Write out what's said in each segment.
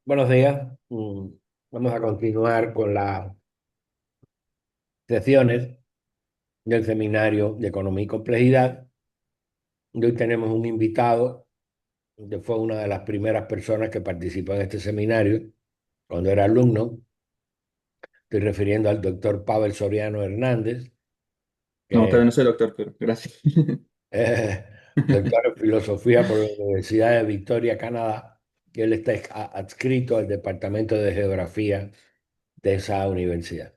Buenos días. Vamos a continuar con las sesiones del seminario de Economía y Complejidad. Y hoy tenemos un invitado que fue una de las primeras personas que participó en este seminario cuando era alumno. Estoy refiriendo al doctor Pavel Soriano Hernández, No, todavía que no soy doctor, pero gracias. es doctor en filosofía por la Universidad de Victoria, Canadá, y él está adscrito al Departamento de Geografía de esa universidad.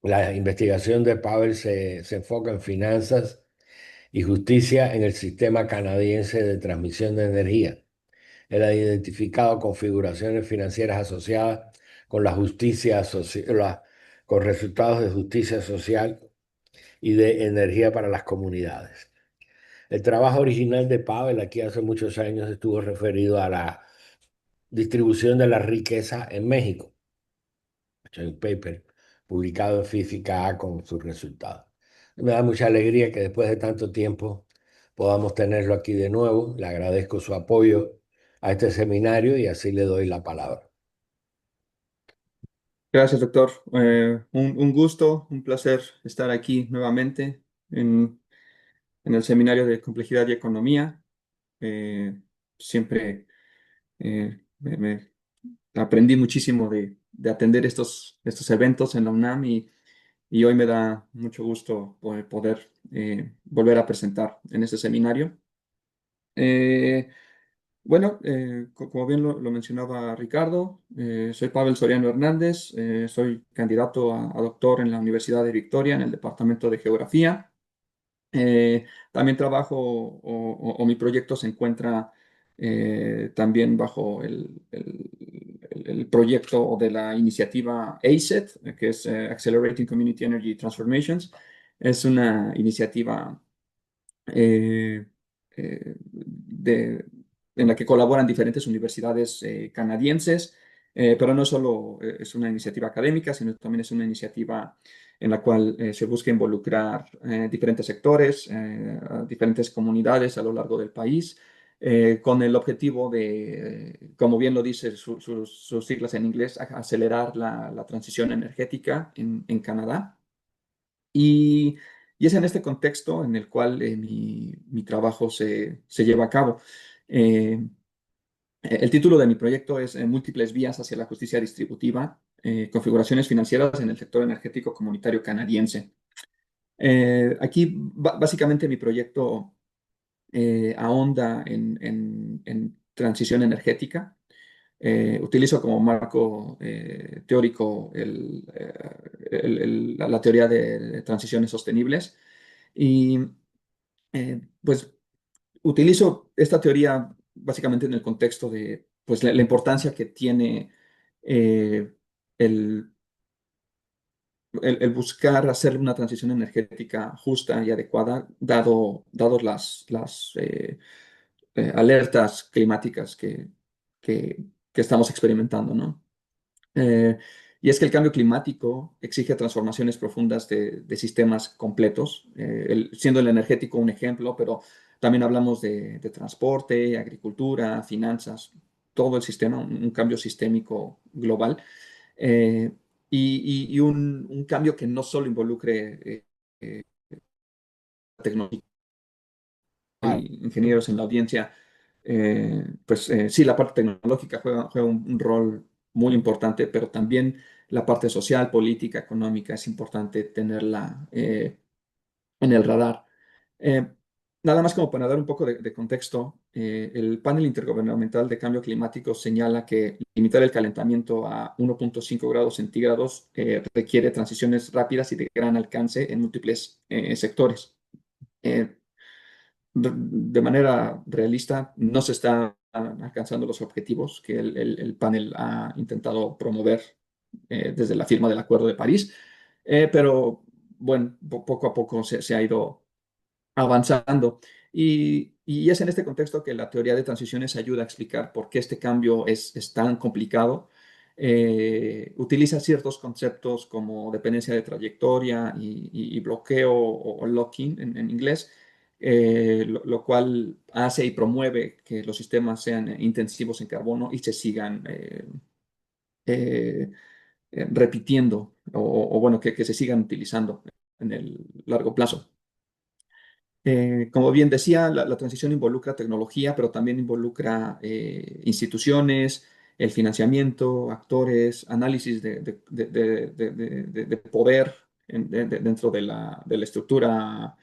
La investigación de Pavel se enfoca en finanzas y justicia en el sistema canadiense de transmisión de energía. Él ha identificado configuraciones financieras asociadas con la justicia con resultados de justicia social y de energía para las comunidades. El trabajo original de Pavel aquí hace muchos años estuvo referido a la distribución de la riqueza en México. Hecho un paper publicado en Física A con sus resultados. Me da mucha alegría que después de tanto tiempo podamos tenerlo aquí de nuevo. Le agradezco su apoyo a este seminario y así le doy la palabra. Gracias, doctor. Un gusto, un placer estar aquí nuevamente en el seminario de Complejidad y Economía. Siempre me aprendí muchísimo de atender estos eventos en la UNAM y hoy me da mucho gusto poder volver a presentar en este seminario. Eh, Bueno, como bien lo mencionaba Ricardo, soy Pavel Soriano Hernández, soy candidato a doctor en la Universidad de Victoria en el Departamento de Geografía. También trabajo o mi proyecto se encuentra también bajo el proyecto de la iniciativa ACET, que es Accelerating Community Energy Transformations. Es una iniciativa en la que colaboran diferentes universidades canadienses, pero no solo es una iniciativa académica, sino también es una iniciativa en la cual se busca involucrar diferentes sectores, a diferentes comunidades a lo largo del país, con el objetivo de, como bien lo dice sus siglas en inglés, acelerar la transición energética en Canadá. Y, y es en este contexto en el cual mi trabajo se lleva a cabo. Eh, el título de mi proyecto es Múltiples vías hacia la justicia distributiva, configuraciones financieras en el sector energético comunitario canadiense. Aquí, básicamente, mi proyecto ahonda en transición energética. Utilizo como marco teórico la teoría de transiciones sostenibles y pues utilizo esta teoría básicamente en el contexto de pues, la importancia que tiene eh, el, el buscar hacer una transición energética justa y adecuada, dados las alertas climáticas que estamos experimentando, ¿no? Eh, y es que el cambio climático exige transformaciones profundas de sistemas completos, siendo el energético un ejemplo, pero también hablamos de transporte, agricultura, finanzas, todo el sistema, un cambio sistémico global. eh, y un cambio que no solo involucre tecnología y ingenieros en la audiencia, sí, la parte tecnológica juega un rol muy importante, pero también la parte social, política, económica es importante tenerla en el radar. Eh, Nada más como para dar un poco de contexto, el panel intergubernamental de cambio climático señala que limitar el calentamiento a 1,5 grados centígrados requiere transiciones rápidas y de gran alcance en múltiples sectores. Eh, de manera realista, no se están alcanzando los objetivos que el panel ha intentado promover desde la firma del Acuerdo de París, pero bueno, poco a poco se ha ido avanzando. Y es en este contexto que la teoría de transiciones ayuda a explicar por qué este cambio es tan complicado. Utiliza ciertos conceptos como dependencia de trayectoria y bloqueo o locking en inglés, lo cual hace y promueve que los sistemas sean intensivos en carbono y se sigan eh, repitiendo bueno, que se sigan utilizando en el largo plazo. Como bien decía, la transición involucra tecnología, pero también involucra instituciones, el financiamiento, actores, análisis de poder dentro de la estructura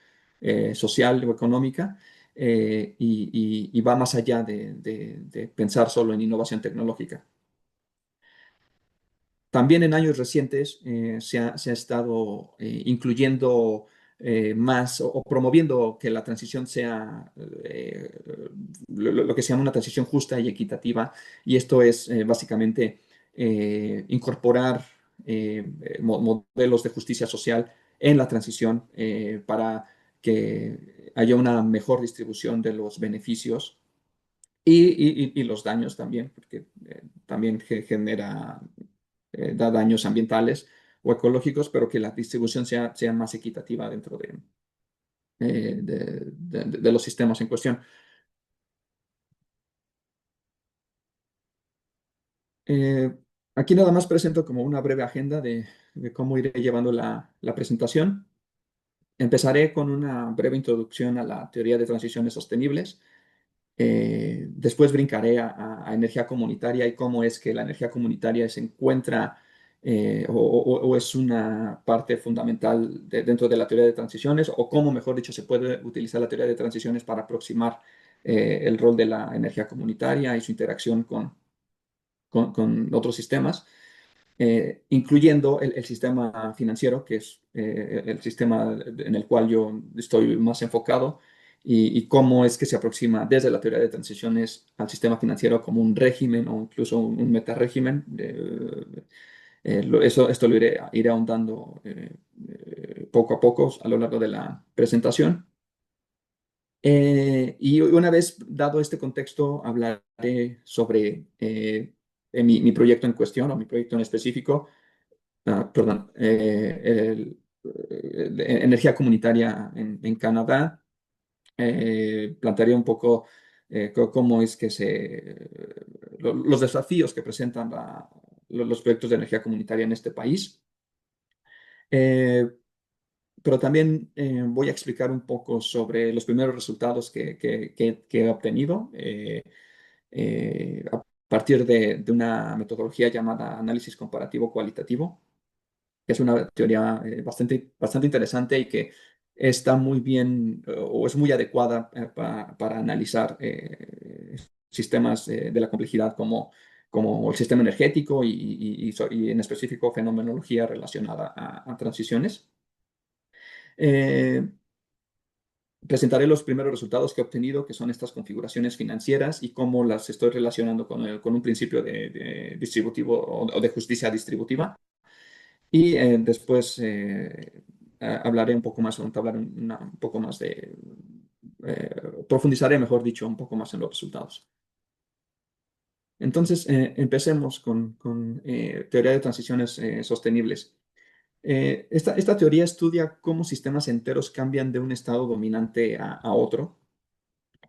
social o económica, y va más allá de pensar solo en innovación tecnológica. También en años recientes se ha estado incluyendo más o promoviendo que la transición sea lo que se llama una transición justa y equitativa. Y esto es básicamente incorporar modelos de justicia social en la transición para que haya una mejor distribución de los beneficios y los daños también, porque también genera da daños ambientales o ecológicos, pero que la distribución sea más equitativa dentro de los sistemas en cuestión. Eh, Aquí nada más presento como una breve agenda de cómo iré llevando la presentación. Empezaré con una breve introducción a la teoría de transiciones sostenibles. Después brincaré a energía comunitaria y cómo es que la energía comunitaria se encuentra o es una parte fundamental dentro de la teoría de transiciones, o cómo, mejor dicho, se puede utilizar la teoría de transiciones para aproximar el rol de la energía comunitaria y su interacción con otros sistemas, incluyendo el sistema financiero, que es el sistema en el cual yo estoy más enfocado, y cómo es que se aproxima desde la teoría de transiciones al sistema financiero como un régimen o incluso un metarégimen. Esto lo iré ahondando poco a poco a lo largo de la presentación. Y una vez dado este contexto, hablaré sobre mi proyecto en cuestión o mi proyecto en específico, perdón, energía comunitaria en Canadá. Plantearía un poco cómo es que los desafíos que presentan los proyectos de energía comunitaria en este país. Eh, pero también voy a explicar un poco sobre los primeros resultados que he obtenido a partir de una metodología llamada análisis comparativo cualitativo, que es una teoría bastante interesante y que está muy bien o es muy adecuada para analizar sistemas de la complejidad como el sistema energético y en específico fenomenología relacionada a transiciones. Eh, Presentaré los primeros resultados que he obtenido, que son estas configuraciones financieras y cómo las estoy relacionando con un principio de distributivo o de justicia distributiva. Y después hablaré un poco más, un poco más profundizaré, mejor dicho, un poco más en los resultados. Entonces, empecemos con teoría de transiciones sostenibles. Esta teoría estudia cómo sistemas enteros cambian de un estado dominante a otro.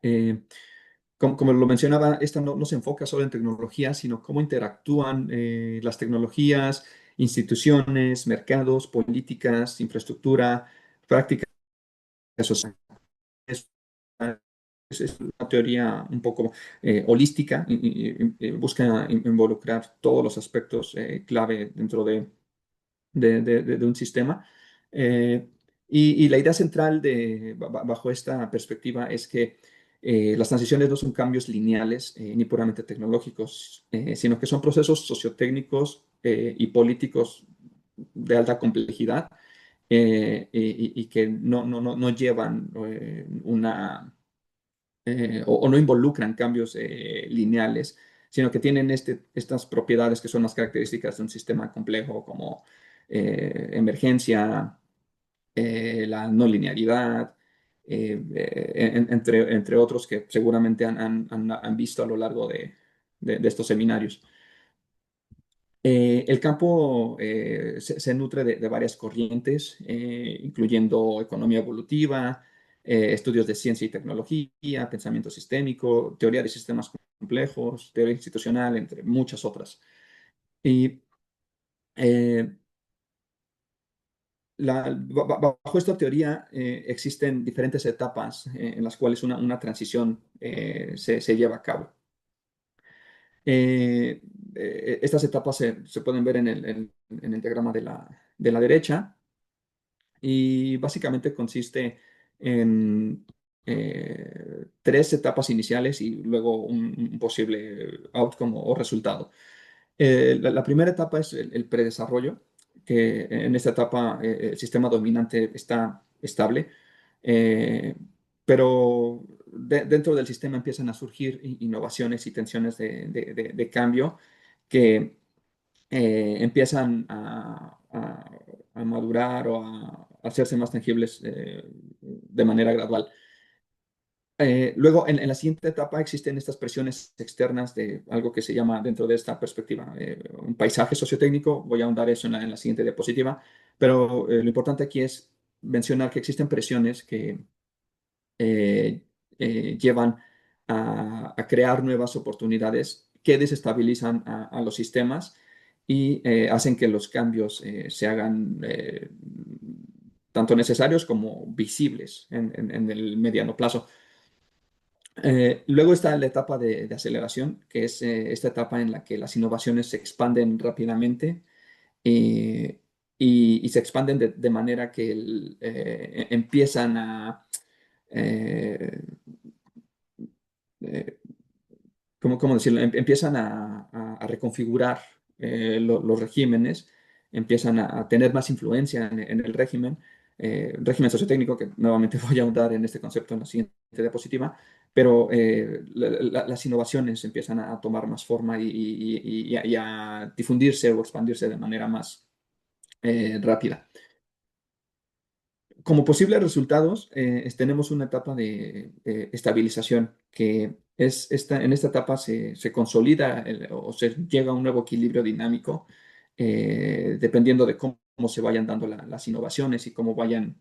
Eh, como lo mencionaba, esta no se enfoca solo en tecnología, sino cómo interactúan las tecnologías, instituciones, mercados, políticas, infraestructura, prácticas sociales. Es una teoría un poco holística y busca involucrar todos los aspectos clave dentro de un sistema. Eh, y la idea central bajo esta perspectiva es que las transiciones no son cambios lineales ni puramente tecnológicos, sino que son procesos sociotécnicos y políticos de alta complejidad y que no llevan o no involucran cambios lineales, sino que tienen estas propiedades que son las características de un sistema complejo como emergencia, la no linealidad, entre otros que seguramente han visto a lo largo de estos seminarios. El campo se nutre de varias corrientes, incluyendo economía evolutiva, estudios de ciencia y tecnología, pensamiento sistémico, teoría de sistemas complejos, teoría institucional, entre muchas otras. Y eh, bajo esta teoría existen diferentes etapas en las cuales una transición se lleva a cabo. Eh, Estas etapas se pueden ver en el diagrama de la derecha y básicamente consiste en tres etapas iniciales y luego un posible outcome o resultado. La primera etapa es el predesarrollo, que en esta etapa el sistema dominante está estable, eh, pero dentro del sistema empiezan a surgir innovaciones y tensiones de cambio que empiezan a madurar o a hacerse más tangibles de manera gradual. Luego, en la siguiente etapa existen estas presiones externas de algo que se llama dentro de esta perspectiva un paisaje sociotécnico. Voy a ahondar eso en la siguiente diapositiva, pero lo importante aquí es mencionar que existen presiones que eh, llevan a crear nuevas oportunidades que desestabilizan a los sistemas y hacen que los cambios se hagan tanto necesarios como visibles en el mediano plazo. Luego está la etapa de aceleración, que es esta etapa en la que las innovaciones se expanden rápidamente eh, y se expanden de manera que empiezan eh, eh, ¿cómo decirlo? Empiezan a reconfigurar los regímenes, empiezan a tener más influencia en el régimen, régimen sociotécnico, que nuevamente voy a ahondar en este concepto en la siguiente diapositiva, pero las innovaciones empiezan a tomar más forma y a difundirse o expandirse de manera más rápida. Como posibles resultados, tenemos una etapa de estabilización, que es en esta etapa se consolida o se llega a un nuevo equilibrio dinámico, dependiendo de cómo se vayan dando las innovaciones y cómo vayan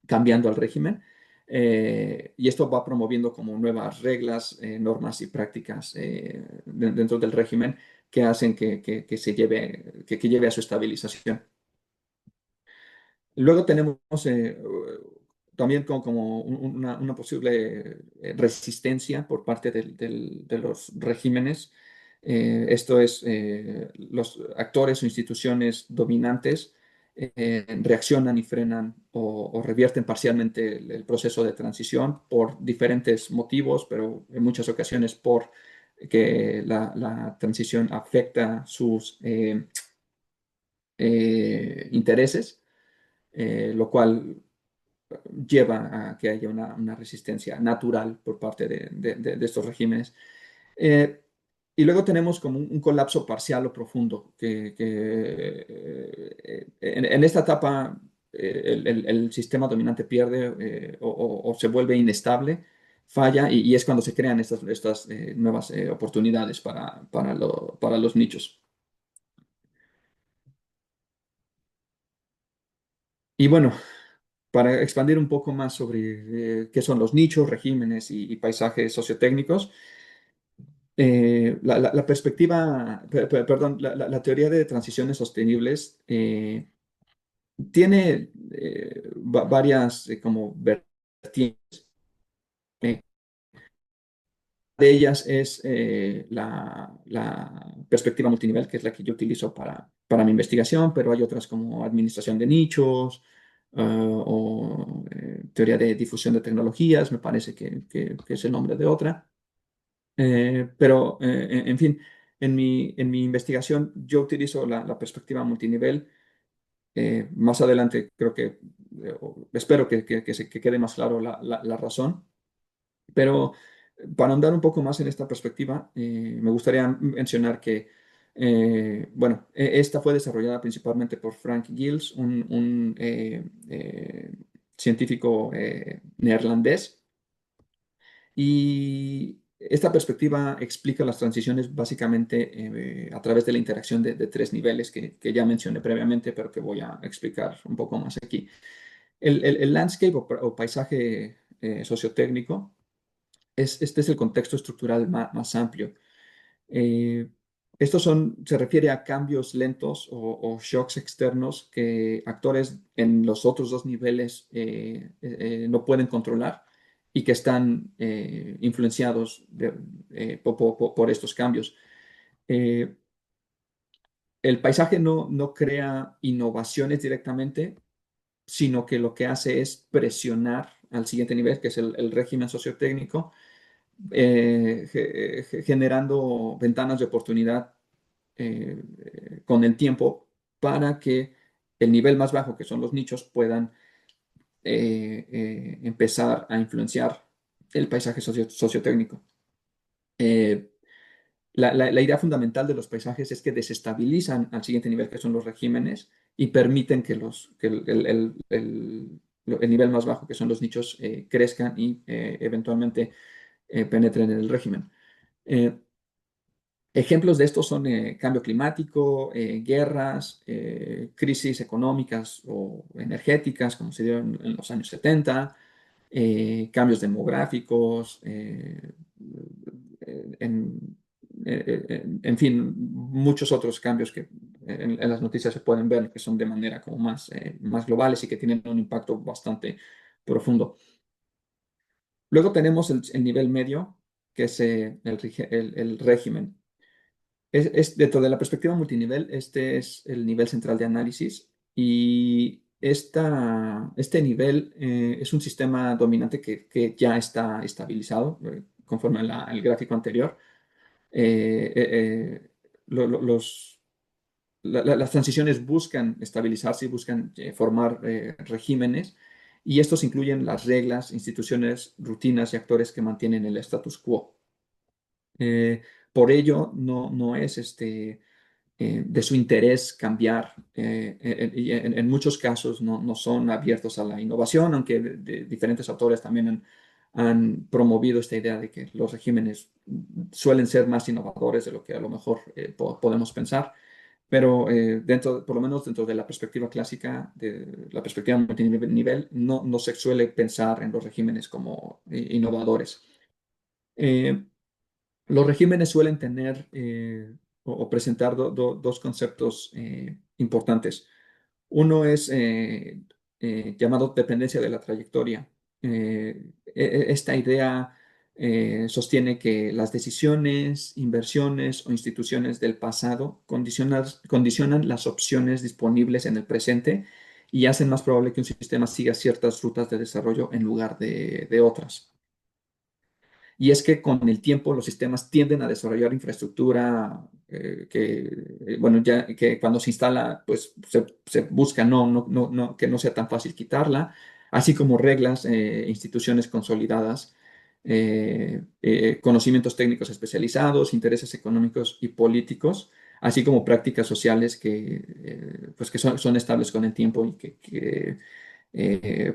cambiando el régimen. Y esto va promoviendo como nuevas reglas, normas y prácticas dentro del régimen que hacen que se lleve, que lleve a su estabilización. Luego tenemos también como una posible resistencia por parte de los regímenes. Esto es, los actores o instituciones dominantes reaccionan y frenan o revierten parcialmente el proceso de transición por diferentes motivos, pero en muchas ocasiones por que la transición afecta sus intereses, lo cual lleva a que haya una resistencia natural por parte de estos regímenes. Eh, y luego tenemos como un colapso parcial o profundo, en esta etapa el sistema dominante pierde o se vuelve inestable, falla y es cuando se crean estas nuevas oportunidades para los nichos. Y bueno, para expandir un poco más sobre qué son los nichos, regímenes y paisajes sociotécnicos, la perspectiva, perdón, la teoría de transiciones sostenibles tiene varias como vertientes. Eh, de ellas es la perspectiva multinivel, que es la que yo utilizo para mi investigación, pero hay otras como administración de nichos o teoría de difusión de tecnologías, me parece que es el nombre de otra. Pero, en fin, en mi investigación yo utilizo la perspectiva multinivel. Más adelante creo espero que quede más claro la razón. Pero para andar un poco más en esta perspectiva, me gustaría mencionar que, bueno, esta fue desarrollada principalmente por Frank Giles, un científico neerlandés. Y esta perspectiva explica las transiciones básicamente a través de la interacción de tres niveles que ya mencioné previamente, pero que voy a explicar un poco más aquí. El landscape o paisaje sociotécnico, este es el contexto estructural más amplio. Eh, se refiere a cambios lentos o shocks externos que actores en los otros dos niveles no pueden controlar y que están influenciados por estos cambios. Eh, el paisaje no crea innovaciones directamente, sino que lo que hace es presionar al siguiente nivel, que es el régimen sociotécnico, generando ventanas de oportunidad con el tiempo para que el nivel más bajo, que son los nichos, puedan empezar a influenciar el paisaje sociotécnico. Eh, la idea fundamental de los paisajes es que desestabilizan al siguiente nivel, que son los regímenes, y permiten que el nivel más bajo, que son los nichos, crezcan y eventualmente penetren en el régimen. Eh, Ejemplos de esto son cambio climático, guerras, crisis económicas o energéticas, como se dio en los años 70, cambios demográficos, en, en fin, muchos otros cambios que en las noticias se pueden ver que son de manera como más globales y que tienen un impacto bastante profundo. Luego tenemos el nivel medio, que es el régimen. Dentro de la perspectiva multinivel, este es el nivel central de análisis y este nivel es un sistema dominante que ya está estabilizado, conforme al gráfico anterior. Eh, eh, eh, las transiciones buscan estabilizarse y buscan formar regímenes, y estos incluyen las reglas, instituciones, rutinas y actores que mantienen el status quo. Eh, por ello, no es de su interés cambiar. Y en muchos casos no son abiertos a la innovación, aunque diferentes autores también han promovido esta idea de que los regímenes suelen ser más innovadores de lo que a lo mejor podemos pensar. Pero por lo menos dentro de la perspectiva clásica, de la perspectiva multinivel, no se suele pensar en los regímenes como innovadores. Eh, los regímenes suelen tener o presentar dos conceptos importantes. Uno es llamado dependencia de la trayectoria. Esta idea sostiene que las decisiones, inversiones o instituciones del pasado condicionan las opciones disponibles en el presente y hacen más probable que un sistema siga ciertas rutas de desarrollo en lugar de otras. Y es que con el tiempo los sistemas tienden a desarrollar infraestructura bueno, ya que cuando se instala, pues se busca que no sea tan fácil quitarla, así como reglas, instituciones consolidadas, conocimientos técnicos especializados, intereses económicos y políticos, así como prácticas sociales pues que son estables con el tiempo y que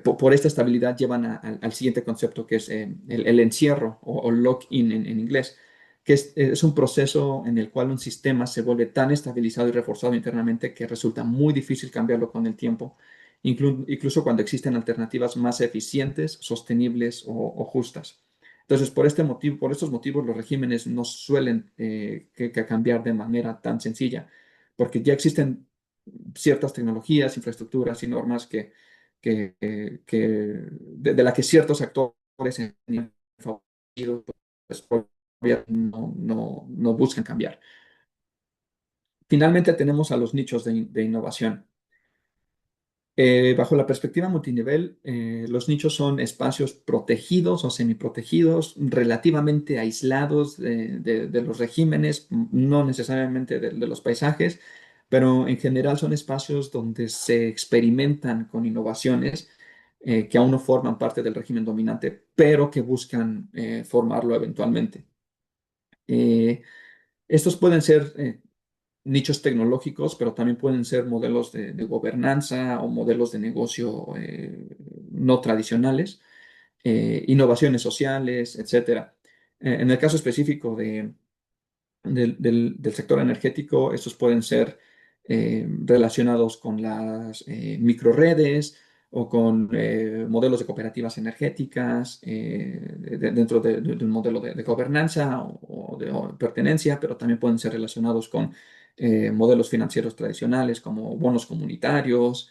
por esta estabilidad llevan al siguiente concepto, que es el encierro o lock-in en inglés, que es un proceso en el cual un sistema se vuelve tan estabilizado y reforzado internamente que resulta muy difícil cambiarlo con el tiempo, incluso cuando existen alternativas más eficientes, sostenibles o justas. Entonces, por estos motivos, los regímenes no suelen que cambiar de manera tan sencilla, porque ya existen ciertas tecnologías, infraestructuras y normas de la que ciertos actores en favorecidos, pues, obviamente no buscan cambiar. Finalmente tenemos a los nichos de innovación. Bajo la perspectiva multinivel, los nichos son espacios protegidos o semiprotegidos, relativamente aislados de los regímenes, no necesariamente de los paisajes, pero en general son espacios donde se experimentan con innovaciones que aún no forman parte del régimen dominante, pero que buscan formarlo eventualmente. Eh, Estos pueden ser nichos tecnológicos, pero también pueden ser modelos de gobernanza o modelos de negocio no tradicionales, innovaciones sociales, etcétera. En el caso específico del sector energético, estos pueden ser relacionados con las microredes, o con modelos de cooperativas energéticas dentro de un modelo de gobernanza o pertenencia, pero también pueden ser relacionados con modelos financieros tradicionales como bonos comunitarios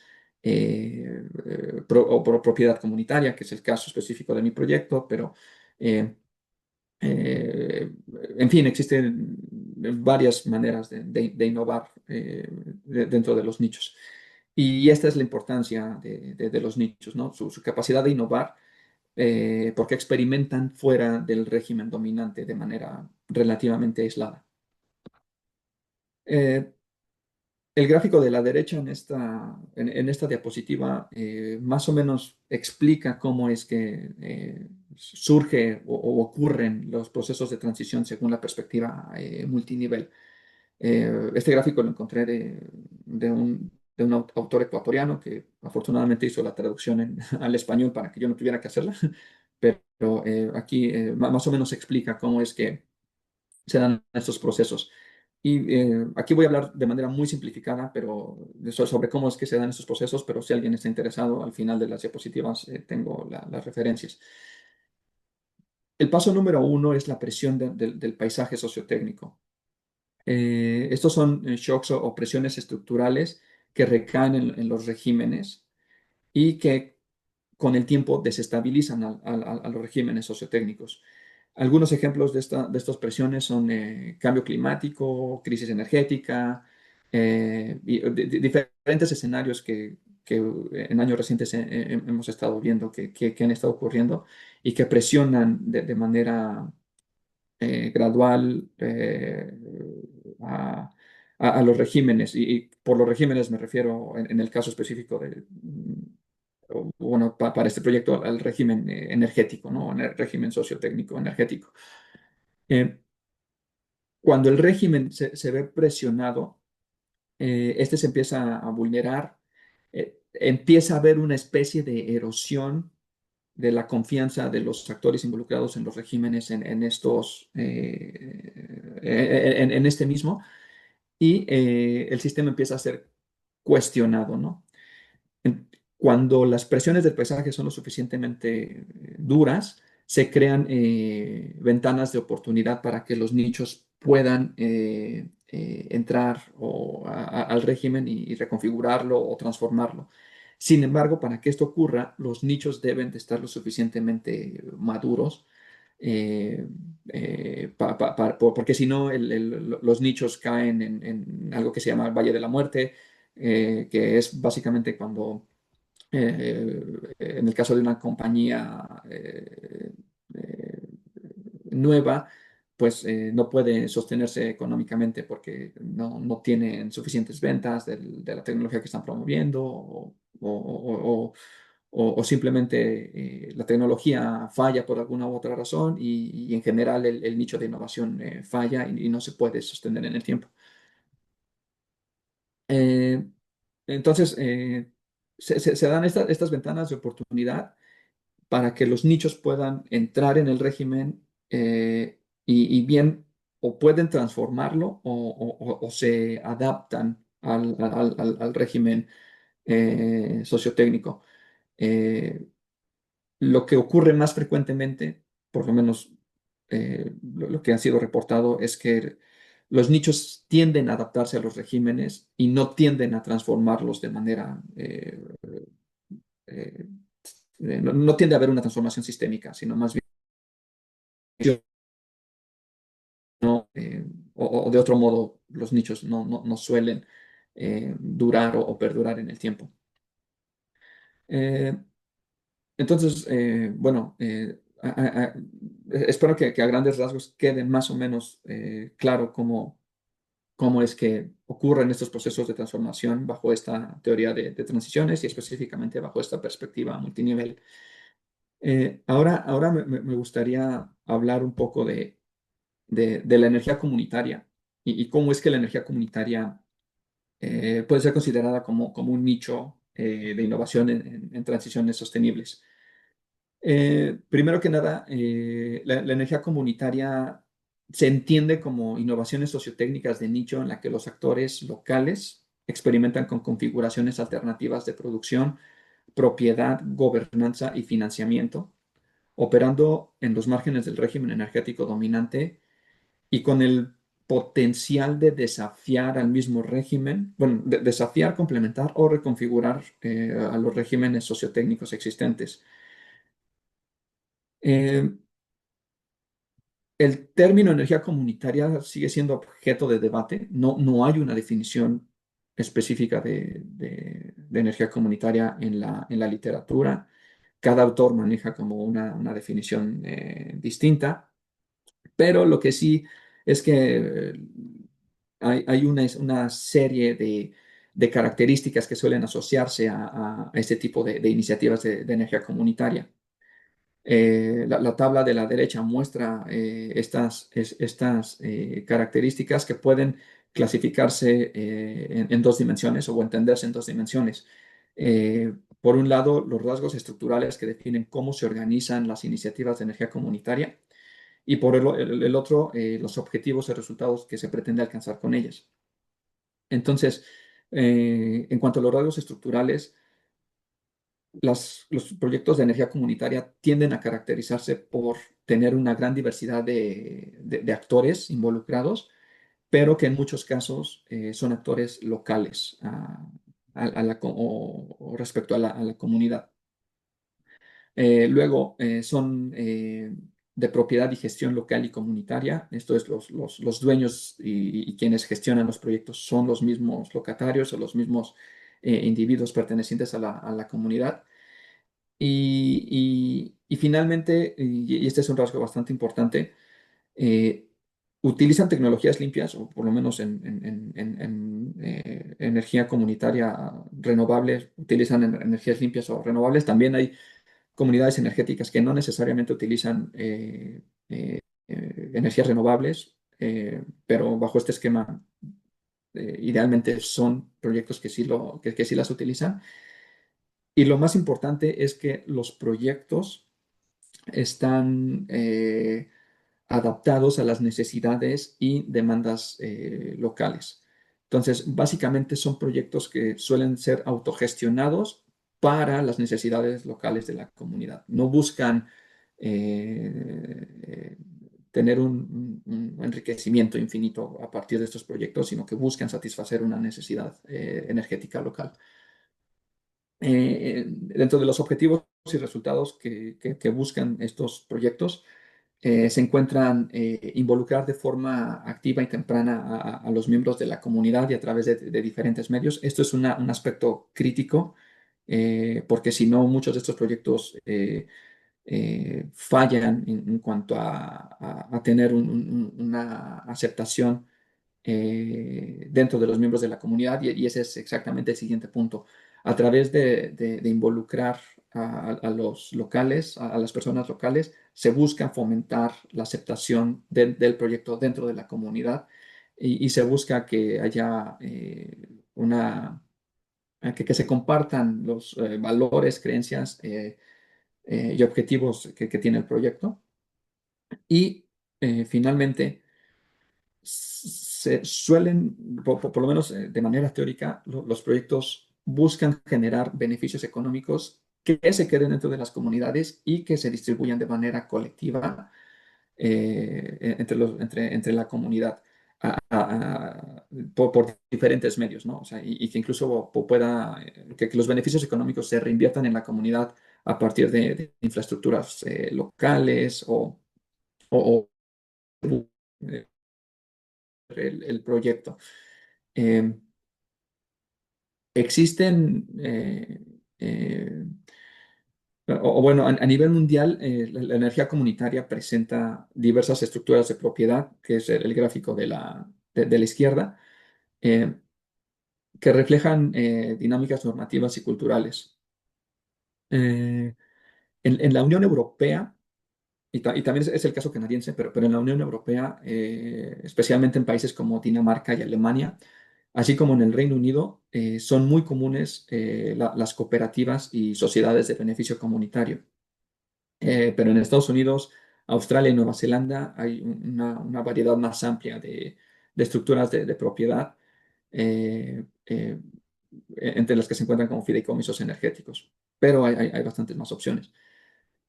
o por propiedad comunitaria, que es el caso específico de mi proyecto, pero eh, eh, en fin, existen varias maneras de innovar dentro de los nichos. Y esta es la importancia de los nichos, ¿no? Su capacidad de innovar, porque experimentan fuera del régimen dominante de manera relativamente aislada. Eh, el gráfico de la derecha en esta diapositiva más o menos explica cómo es que surge o ocurren los procesos de transición según la perspectiva multinivel. Este gráfico lo encontré de un autor ecuatoriano que afortunadamente hizo la traducción al español para que yo no tuviera que hacerla, pero aquí más o menos explica cómo es que se dan estos procesos. Y aquí voy a hablar de manera muy simplificada, pero sobre cómo es que se dan estos procesos, pero si alguien está interesado, al final de las diapositivas tengo las referencias. El paso número uno es la presión del paisaje sociotécnico. Estos son shocks o presiones estructurales que recaen en los regímenes y que con el tiempo desestabilizan a los regímenes sociotécnicos. Algunos ejemplos de estas presiones son cambio climático, crisis energética, y diferentes escenarios que en años recientes hemos estado viendo que han estado ocurriendo y que presionan de manera gradual a los regímenes. Y por los regímenes me refiero en el caso específico bueno, para este proyecto al régimen energético, ¿no? En el régimen sociotécnico energético. Eh, Cuando el régimen se ve presionado, este se empieza a vulnerar, empieza a haber una especie de erosión de la confianza de los actores involucrados en los regímenes en estos, en este mismo, y el sistema empieza a ser cuestionado, ¿no? Cuando las presiones del paisaje son lo suficientemente duras, se crean ventanas de oportunidad para que los nichos puedan entrar al régimen y reconfigurarlo o transformarlo. Sin embargo, para que esto ocurra, los nichos deben de estar lo suficientemente maduros, eh, porque si no, los nichos caen en algo que se llama el Valle de la Muerte, que es básicamente cuando en el caso de una compañía eh, nueva, pues no puede sostenerse económicamente porque no tienen suficientes ventas de la tecnología que están promoviendo o simplemente la tecnología falla por alguna u otra razón y en general el nicho de innovación falla y no se puede sostener en el tiempo. Eh, entonces, se dan estas ventanas de oportunidad para que los nichos puedan entrar en el régimen y bien o pueden transformarlo o se adaptan al régimen sociotécnico. Eh, lo que ocurre más frecuentemente, por lo menos lo que ha sido reportado, es que los nichos tienden a adaptarse a los regímenes y no tienden a transformarlos de manera eh, no tiende a haber una transformación sistémica, sino más bien no, o de otro modo, los nichos no suelen durar o perdurar en el tiempo. Eh, entonces, bueno, espero que a grandes rasgos quede más o menos claro cómo es que ocurren estos procesos de transformación bajo esta teoría de transiciones y específicamente bajo esta perspectiva multinivel. Ahora me gustaría hablar un poco de la energía comunitaria y cómo es que la energía comunitaria puede ser considerada como un nicho de innovación en transiciones sostenibles. Primero que nada, la energía comunitaria se entiende como innovaciones sociotécnicas de nicho en la que los actores locales experimentan con configuraciones alternativas de producción propiedad, gobernanza y financiamiento, operando en los márgenes del régimen energético dominante y con el potencial de desafiar al mismo régimen, bueno, desafiar, complementar o reconfigurar a los regímenes sociotécnicos existentes. Eh, el término energía comunitaria sigue siendo objeto de debate. No hay una definición específica de energía comunitaria en la literatura. Cada autor maneja como una definición distinta, pero lo que sí es que hay una serie de características que suelen asociarse a este tipo de iniciativas de energía comunitaria. La tabla de la derecha muestra estas características que pueden clasificarse en dos dimensiones o entenderse en dos dimensiones. Por un lado, los rasgos estructurales que definen cómo se organizan las iniciativas de energía comunitaria y por el otro, los objetivos y resultados que se pretende alcanzar con ellas. Entonces, en cuanto a los rasgos estructurales, los proyectos de energía comunitaria tienden a caracterizarse por tener una gran diversidad de actores involucrados, pero que en muchos casos son actores locales o respecto a la comunidad. Luego, son de propiedad y gestión local y comunitaria. Esto es, los dueños y quienes gestionan los proyectos son los mismos locatarios o los mismos individuos pertenecientes a la comunidad. Y finalmente, y este es un rasgo bastante importante, eh, utilizan tecnologías limpias, o por lo menos en energía comunitaria renovable, utilizan energías limpias o renovables. También hay comunidades energéticas que no necesariamente utilizan energías renovables, pero bajo este esquema, idealmente son proyectos que sí las utilizan. Y lo más importante es que los proyectos están adaptados a las necesidades y demandas locales. Entonces, básicamente son proyectos que suelen ser autogestionados para las necesidades locales de la comunidad. No buscan eh, tener un enriquecimiento infinito a partir de estos proyectos, sino que buscan satisfacer una necesidad energética local. Dentro de los objetivos y resultados que buscan estos proyectos, se encuentran involucrar de forma activa y temprana a los miembros de la comunidad y a través de diferentes medios. Esto es un aspecto crítico, porque si no, muchos de estos proyectos fallan en cuanto a tener una aceptación dentro de los miembros de la comunidad y ese es exactamente el siguiente punto. A través de involucrar a los locales, a las personas locales, se busca fomentar la aceptación del proyecto dentro de la comunidad y se busca que haya que se compartan los valores, creencias y objetivos que tiene el proyecto. Y finalmente, se suelen, por lo menos de manera teórica, los proyectos buscan generar beneficios económicos que se queden dentro de las comunidades y que se distribuyan de manera colectiva entre la comunidad por diferentes medios, ¿no? O sea, y que incluso pueda, que los beneficios económicos se reinviertan en la comunidad a partir de infraestructuras locales o, eh, el proyecto. Eh, existen, bueno, a nivel mundial, la energía comunitaria presenta diversas estructuras de propiedad, que es el gráfico de la izquierda, eh, que reflejan dinámicas normativas y culturales. Eh, en la Unión Europea, y también es el caso canadiense, pero en la Unión Europea, especialmente en países como Dinamarca y Alemania, así como en el Reino Unido, son muy comunes las cooperativas y sociedades de beneficio comunitario. Pero en Estados Unidos, Australia y Nueva Zelanda hay una variedad más amplia de estructuras de propiedad, eh, entre las que se encuentran como fideicomisos energéticos. pero hay bastantes más opciones.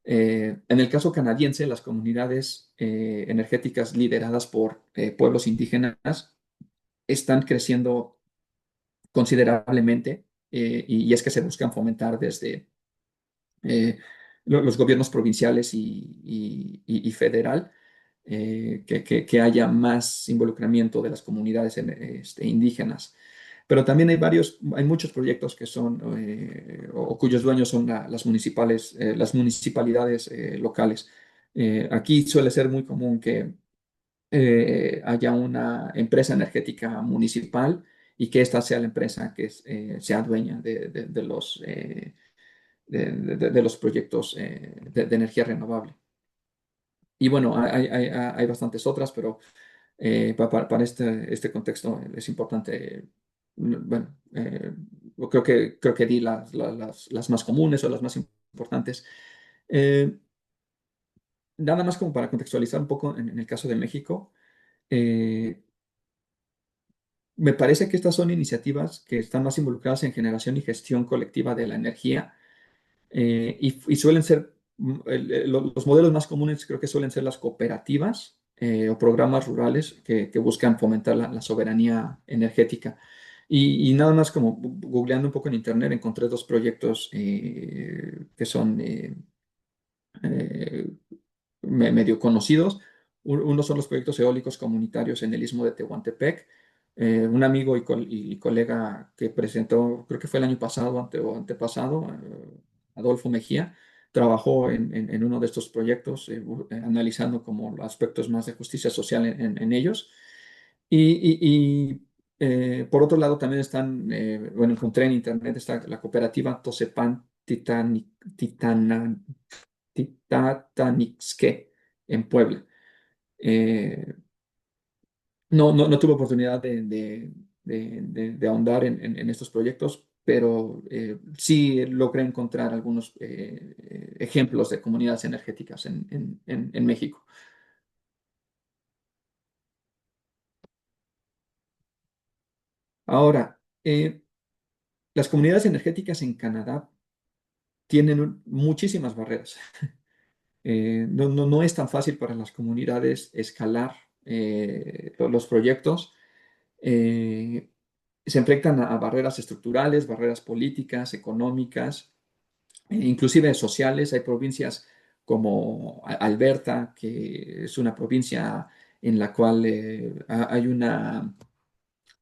En el caso canadiense, las comunidades energéticas lideradas por pueblos indígenas están creciendo considerablemente, y es que se buscan fomentar desde los gobiernos provinciales y federal, que haya más involucramiento de las comunidades indígenas. Pero también hay muchos proyectos que son, o cuyos dueños son las municipalidades locales. Aquí suele ser muy común que haya una empresa energética municipal y que ésta sea la empresa que sea dueña de los proyectos de energía renovable. Y bueno, hay bastantes otras, pero para este contexto es importante, bueno, creo que di las más comunes o las más importantes. Eh, Nada más como para contextualizar un poco en el caso de México, eh, me parece que estas son iniciativas que están más involucradas en generación y gestión colectiva de la energía, y suelen ser, los modelos más comunes creo que suelen ser las cooperativas o programas rurales que buscan fomentar la soberanía energética. Y nada más como googleando un poco en internet encontré dos proyectos que son eh, medio conocidos. Uno son los proyectos eólicos comunitarios en el istmo de Tehuantepec. Un amigo y colega que presentó, creo que fue el año pasado o antepasado, Adolfo Mejía, trabajó en uno de estos proyectos, analizando como los aspectos más de justicia social en ellos. Por otro lado, también están, bueno, encontré en internet, está la cooperativa Tosepan Titatanixque en Puebla. Eh, no tuve oportunidad de ahondar en estos proyectos, pero sí logré encontrar algunos ejemplos de comunidades energéticas en México. Ahora, las comunidades energéticas en Canadá tienen muchísimas barreras. No es tan fácil para las comunidades escalar los proyectos. eh, Se enfrentan a barreras estructurales, barreras políticas, económicas, inclusive sociales. Hay provincias como Alberta, que es una provincia en la cual hay una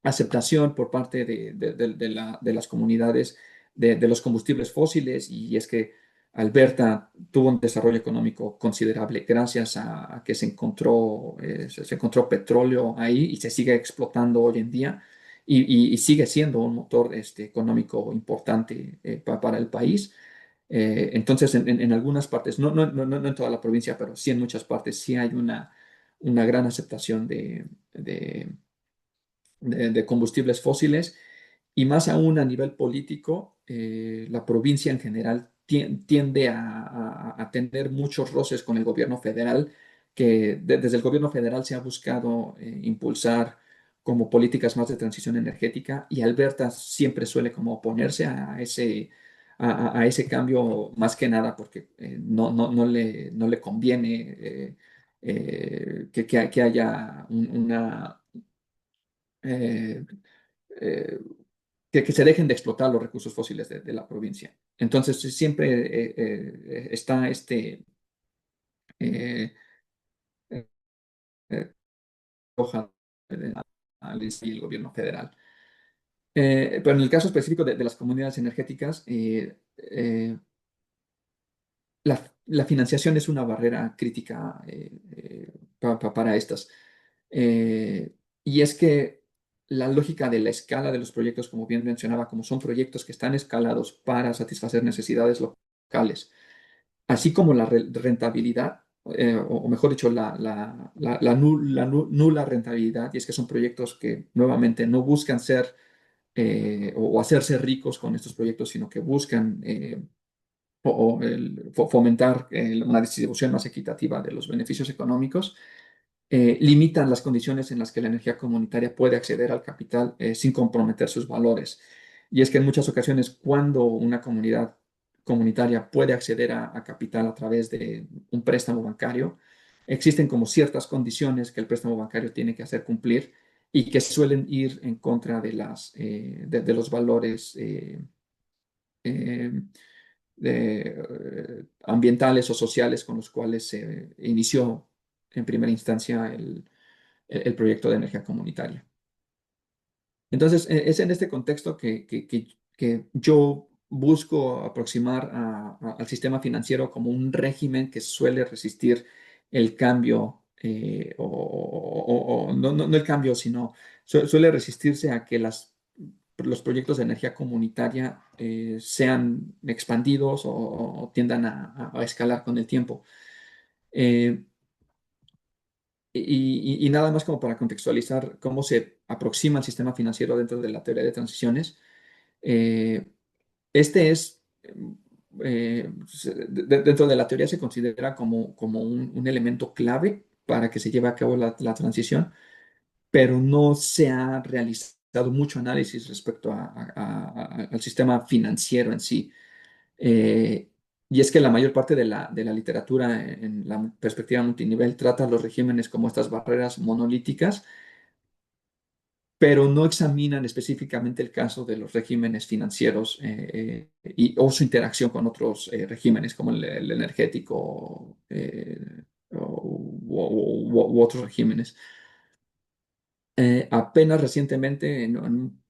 aceptación por parte de las comunidades de los combustibles fósiles, y es que Alberta tuvo un desarrollo económico considerable gracias a que se encontró petróleo ahí y se sigue explotando hoy en día, y sigue siendo un motor económico importante para el país. Entonces, en algunas partes, no en toda la provincia, pero sí en muchas partes, sí hay una gran aceptación de combustibles fósiles, y más aún a nivel político. La provincia en general tiende a tener muchos roces con el gobierno federal, que desde el gobierno federal se ha buscado impulsar como políticas más de transición energética, y Alberta siempre suele como oponerse a ese cambio, más que nada porque no le conviene que haya eh, eh, que se dejen de explotar los recursos fósiles de la provincia. Entonces, siempre está eh, eh, eh, hoja y el gobierno federal. Pero en el caso específico de las comunidades energéticas, la financiación es una barrera crítica para estas. Y es que la lógica de la escala de los proyectos, como bien mencionaba, como son proyectos que están escalados para satisfacer necesidades locales, así como la rentabilidad, o mejor dicho, la nula rentabilidad, y es que son proyectos que nuevamente no buscan ser o hacerse ricos con estos proyectos, sino que buscan fomentar una distribución más equitativa de los beneficios económicos. Limitan las condiciones en las que la energía comunitaria puede acceder al capital sin comprometer sus valores. Y es que en muchas ocasiones, cuando una comunidad comunitaria puede acceder a capital a través de un préstamo bancario, existen como ciertas condiciones que el préstamo bancario tiene que hacer cumplir y que suelen ir en contra de los valores eh, ambientales o sociales con los cuales se inició en primera instancia el proyecto de energía comunitaria. Entonces, es en este contexto que yo busco aproximar al sistema financiero como un régimen que suele resistir el cambio, no el cambio, sino suele resistirse a que los proyectos de energía comunitaria sean expandidos o tiendan a escalar con el tiempo. Eh, y nada más como para contextualizar cómo se aproxima el sistema financiero dentro de la teoría de transiciones. Eh, este es, dentro de la teoría se considera como un elemento clave para que se lleve a cabo la transición, pero no se ha realizado mucho análisis respecto al sistema financiero en sí. Eh, y es que la mayor parte de la literatura en la perspectiva multinivel trata a los regímenes como estas barreras monolíticas, pero no examinan específicamente el caso de los regímenes financieros o su interacción con otros regímenes como el energético u otros regímenes. Apenas recientemente, en un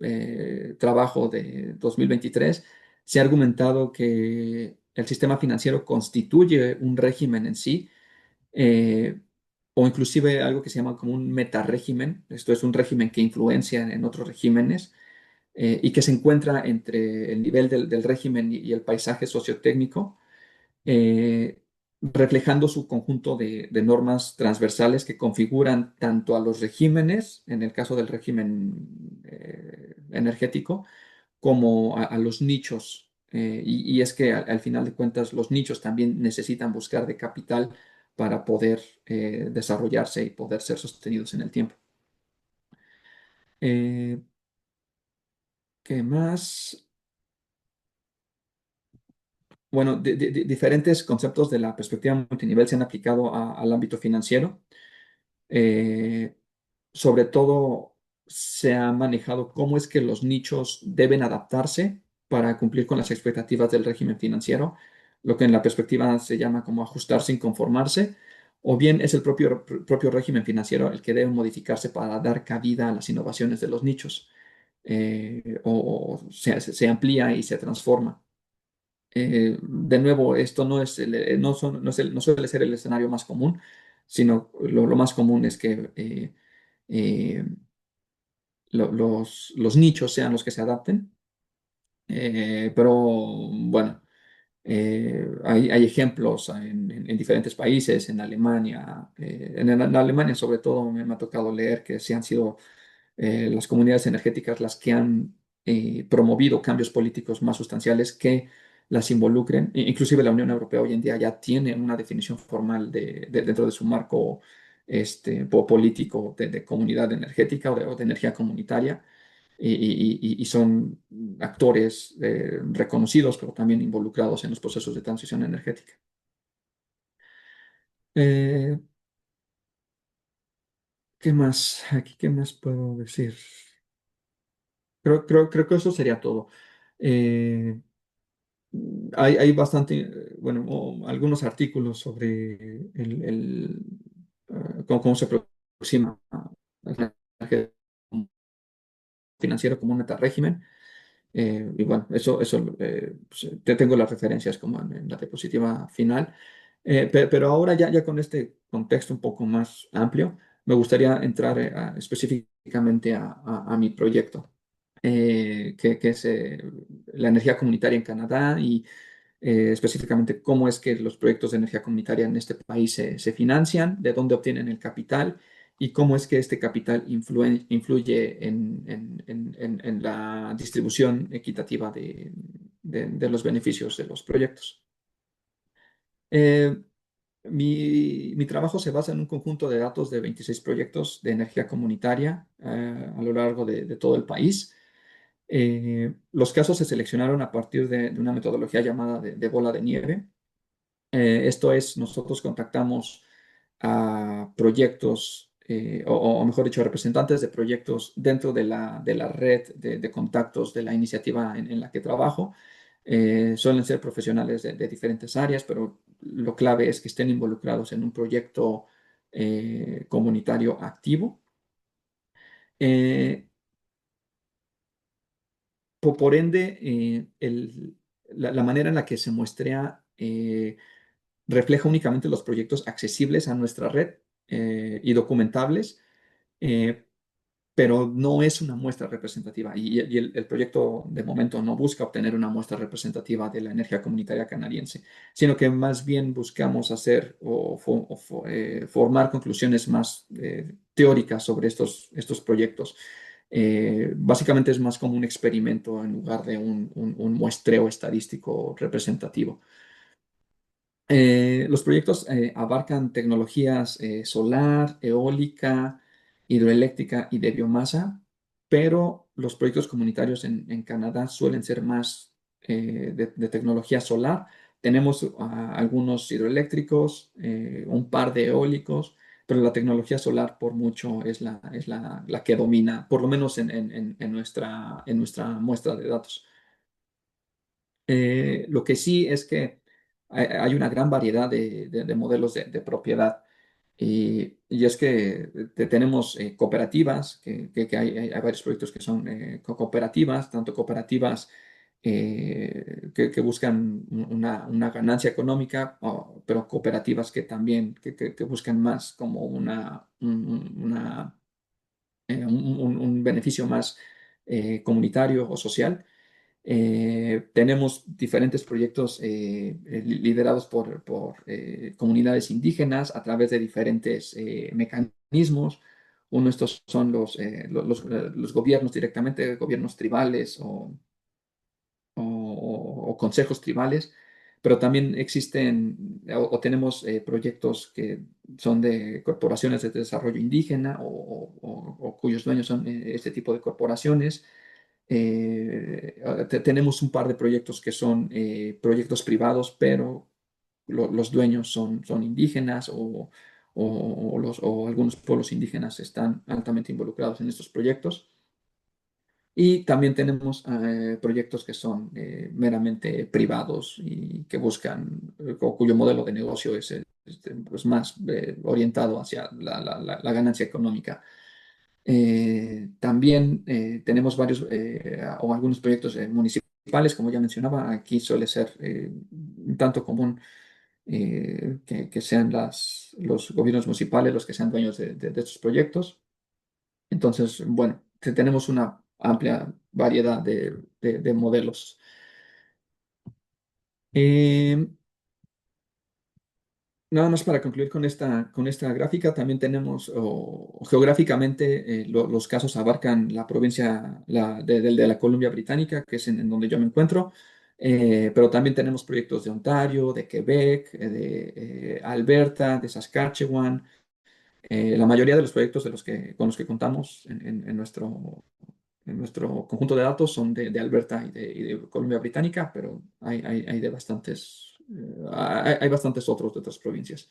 trabajo de 2023, se ha argumentado que el sistema financiero constituye un régimen en sí, eh, o inclusive algo que se llama como un metarégimen. Esto es un régimen que influencia en otros regímenes y que se encuentra entre el nivel del régimen y el paisaje sociotécnico, eh, reflejando su conjunto de normas transversales que configuran tanto a los regímenes, en el caso del régimen energético, como a los nichos. Y es que al final de cuentas los nichos también necesitan buscar de capital para poder desarrollarse y poder ser sostenidos en el tiempo. Eh, ¿Qué más? Bueno, diferentes conceptos de la perspectiva multinivel se han aplicado al ámbito financiero. Eh, Sobre todo se ha manejado cómo es que los nichos deben adaptarse para cumplir con las expectativas del régimen financiero, lo que en la perspectiva se llama como ajustarse sin conformarse, o bien es el propio régimen financiero el que debe modificarse para dar cabida a las innovaciones de los nichos, o se amplía y se transforma. De nuevo, esto no es no suele ser el escenario más común, sino lo más común es que eh, los nichos sean los que se adapten. Pero bueno, hay ejemplos en diferentes países, en Alemania, en Alemania sobre todo me ha tocado leer que sí han sido las comunidades energéticas las que han promovido cambios políticos más sustanciales que las involucren. Inclusive la Unión Europea hoy en día ya tiene una definición formal dentro de su marco político de comunidad energética o de energía comunitaria. Y son actores reconocidos, pero también involucrados en los procesos de transición energética. Eh, ¿Qué más? Aquí, ¿qué más puedo decir? Creo que eso sería todo. Eh, hay bastante, bueno, algunos artículos sobre cómo se aproxima al financiero como un metarégimen. Y bueno, eso pues, te tengo las referencias como en la diapositiva final. Pero ahora ya con este contexto un poco más amplio, me gustaría entrar específicamente a mi proyecto, que es la energía comunitaria en Canadá y específicamente cómo es que los proyectos de energía comunitaria en este país se financian, de dónde obtienen el capital y cómo es que este capital influye en la distribución equitativa de los beneficios de los proyectos. Eh, mi trabajo se basa en un conjunto de datos de 26 proyectos de energía comunitaria a lo largo de todo el país. Los casos se seleccionaron a partir de una metodología llamada de bola de nieve. Esto es, nosotros contactamos a proyectos, o mejor dicho, representantes de proyectos dentro de la red de contactos de la iniciativa en la que trabajo. Suelen ser profesionales de diferentes áreas, pero lo clave es que estén involucrados en un proyecto comunitario activo. Eh, por ende, la manera en la que se muestra refleja únicamente los proyectos accesibles a nuestra red y documentables, eh, pero no es una muestra representativa. Y el proyecto de momento no busca obtener una muestra representativa de la energía comunitaria canadiense, sino que más bien buscamos hacer formar conclusiones más teóricas sobre estos proyectos. Básicamente es más como un experimento en lugar de un muestreo estadístico representativo. Los proyectos abarcan tecnologías solar, eólica, hidroeléctrica y de biomasa, pero los proyectos comunitarios en Canadá suelen ser más de tecnología solar. Tenemos algunos hidroeléctricos, un par de eólicos, pero la tecnología solar por mucho es la que domina, por lo menos en nuestra muestra de datos. Lo que sí es que hay una gran variedad de modelos de propiedad. Y es que tenemos cooperativas, que hay varios proyectos que son cooperativas, tanto cooperativas que buscan una ganancia económica, pero cooperativas que también que buscan más como un beneficio más comunitario o social. Tenemos diferentes proyectos liderados por comunidades indígenas a través de diferentes mecanismos. Uno de estos son los gobiernos directamente, gobiernos tribales o consejos tribales, pero también existen o tenemos proyectos que son de corporaciones de desarrollo indígena o cuyos dueños son este tipo de corporaciones. Tenemos un par de proyectos que son proyectos privados, pero los dueños son indígenas o algunos pueblos indígenas están altamente involucrados en estos proyectos. Y también tenemos proyectos que son meramente privados y que buscan, cuyo modelo de negocio es pues más orientado hacia la ganancia económica. También tenemos varios o algunos proyectos municipales, como ya mencionaba. Aquí suele ser un tanto común que sean los gobiernos municipales los que sean dueños de estos proyectos. Entonces, bueno, tenemos una amplia variedad de modelos. Eh, Nada más para concluir con esta gráfica, también tenemos geográficamente los casos abarcan la provincia de la Columbia Británica, que es en donde yo me encuentro, pero también tenemos proyectos de Ontario, de Quebec, de Alberta, de Saskatchewan. La mayoría de los proyectos con los que contamos en nuestro conjunto de datos son de Alberta y de Columbia Británica, pero hay de bastantes, hay bastantes otros de otras provincias.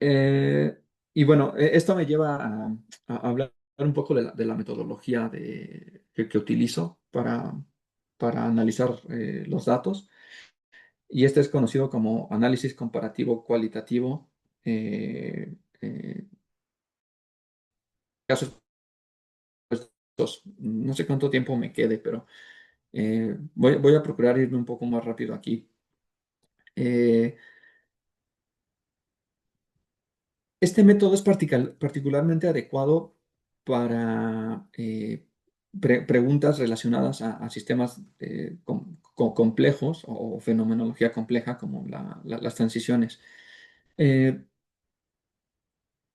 Eh, y bueno, esto me lleva a hablar un poco de la metodología que utilizo para analizar los datos. Y este es conocido como análisis comparativo cualitativo. eh, eh, Casos estos, no sé cuánto tiempo me quede, pero voy a procurar irme un poco más rápido aquí. Eh, Este método es particularmente adecuado para preguntas relacionadas a sistemas complejos o fenomenología compleja como las transiciones. Eh,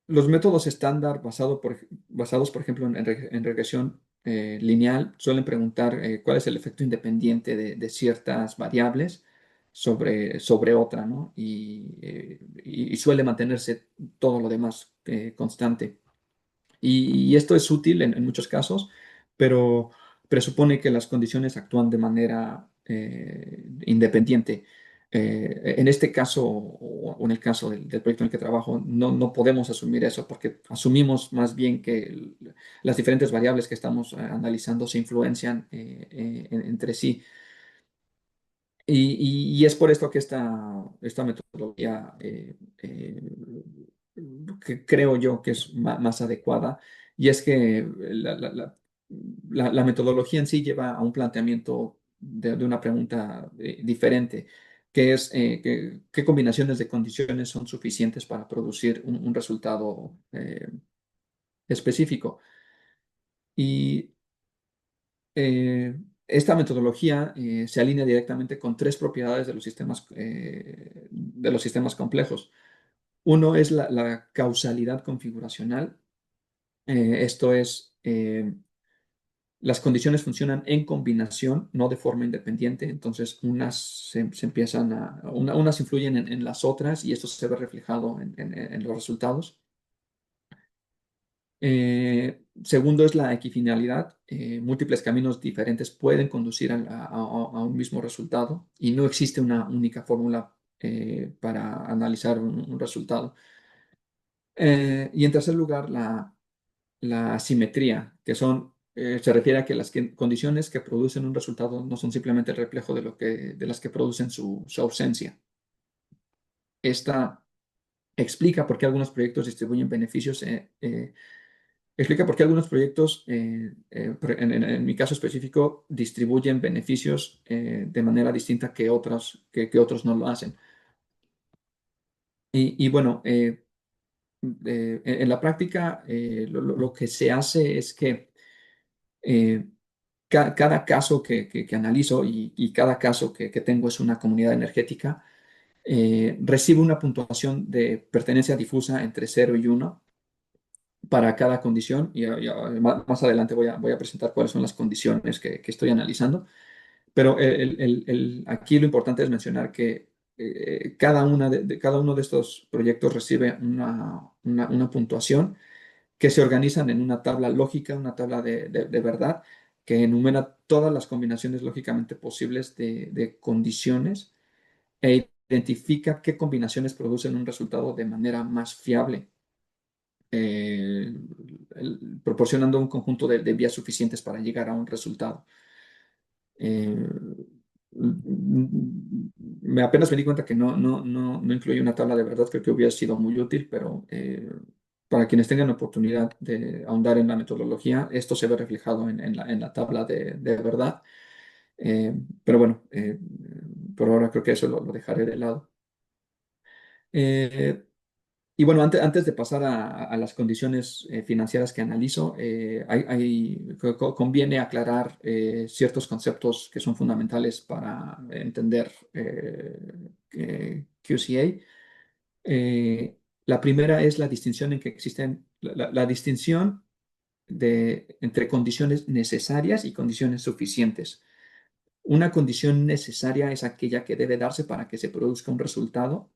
Los métodos estándar basados, por ejemplo, en regresión lineal suelen preguntar cuál es el efecto independiente de ciertas variables sobre otra, ¿no? Y suele mantenerse todo lo demás constante. Y esto es útil en muchos casos, pero presupone que las condiciones actúan de manera independiente. En este caso, o en el caso del proyecto en el que trabajo, no podemos asumir eso porque asumimos más bien que las diferentes variables que estamos analizando se influencian entre sí. Y es por esto que esta metodología que creo yo que es más adecuada, y es que la metodología en sí lleva a un planteamiento de una pregunta diferente, que es qué combinaciones de condiciones son suficientes para producir un resultado específico. Y eh, esta metodología se alinea directamente con tres propiedades de los sistemas complejos. Uno es la causalidad configuracional. Esto es, las condiciones funcionan en combinación, no de forma independiente. Entonces, se empiezan unas influyen en las otras y esto se ve reflejado en los resultados. Segundo es la equifinalidad. Múltiples caminos diferentes pueden conducir a un mismo resultado y no existe una única fórmula para analizar un resultado. Y en tercer lugar, la asimetría, se refiere a que condiciones que producen un resultado no son simplemente el reflejo de las que producen su ausencia. Esta explica por qué algunos proyectos distribuyen beneficios explica por qué algunos proyectos, en mi caso específico, distribuyen beneficios de manera distinta que otros no lo hacen. Y bueno, en la práctica, lo que se hace es que eh, cada caso que analizo y cada caso que tengo es una comunidad energética, recibe una puntuación de pertenencia difusa entre 0 y 1 para cada condición y más adelante voy a presentar cuáles son las condiciones que estoy analizando, pero aquí lo importante es mencionar que cada uno de estos proyectos recibe una puntuación que se organizan en una tabla lógica, una tabla de verdad, que enumera todas las combinaciones lógicamente posibles de condiciones e identifica qué combinaciones producen un resultado de manera más fiable eh, proporcionando un conjunto de vías suficientes para llegar a un resultado. Eh, apenas me di cuenta que no incluye una tabla de verdad, creo que hubiera sido muy útil, pero para quienes tengan la oportunidad de ahondar en la metodología, esto se ve reflejado en la tabla de verdad. Eh, pero bueno, por ahora creo que eso lo dejaré de lado. Eh, Y bueno, antes de pasar a las condiciones financieras que analizo, conviene aclarar ciertos conceptos que son fundamentales para entender QCA. La primera es la distinción en que existen, la distinción entre condiciones necesarias y condiciones suficientes. Una condición necesaria es aquella que debe darse para que se produzca un resultado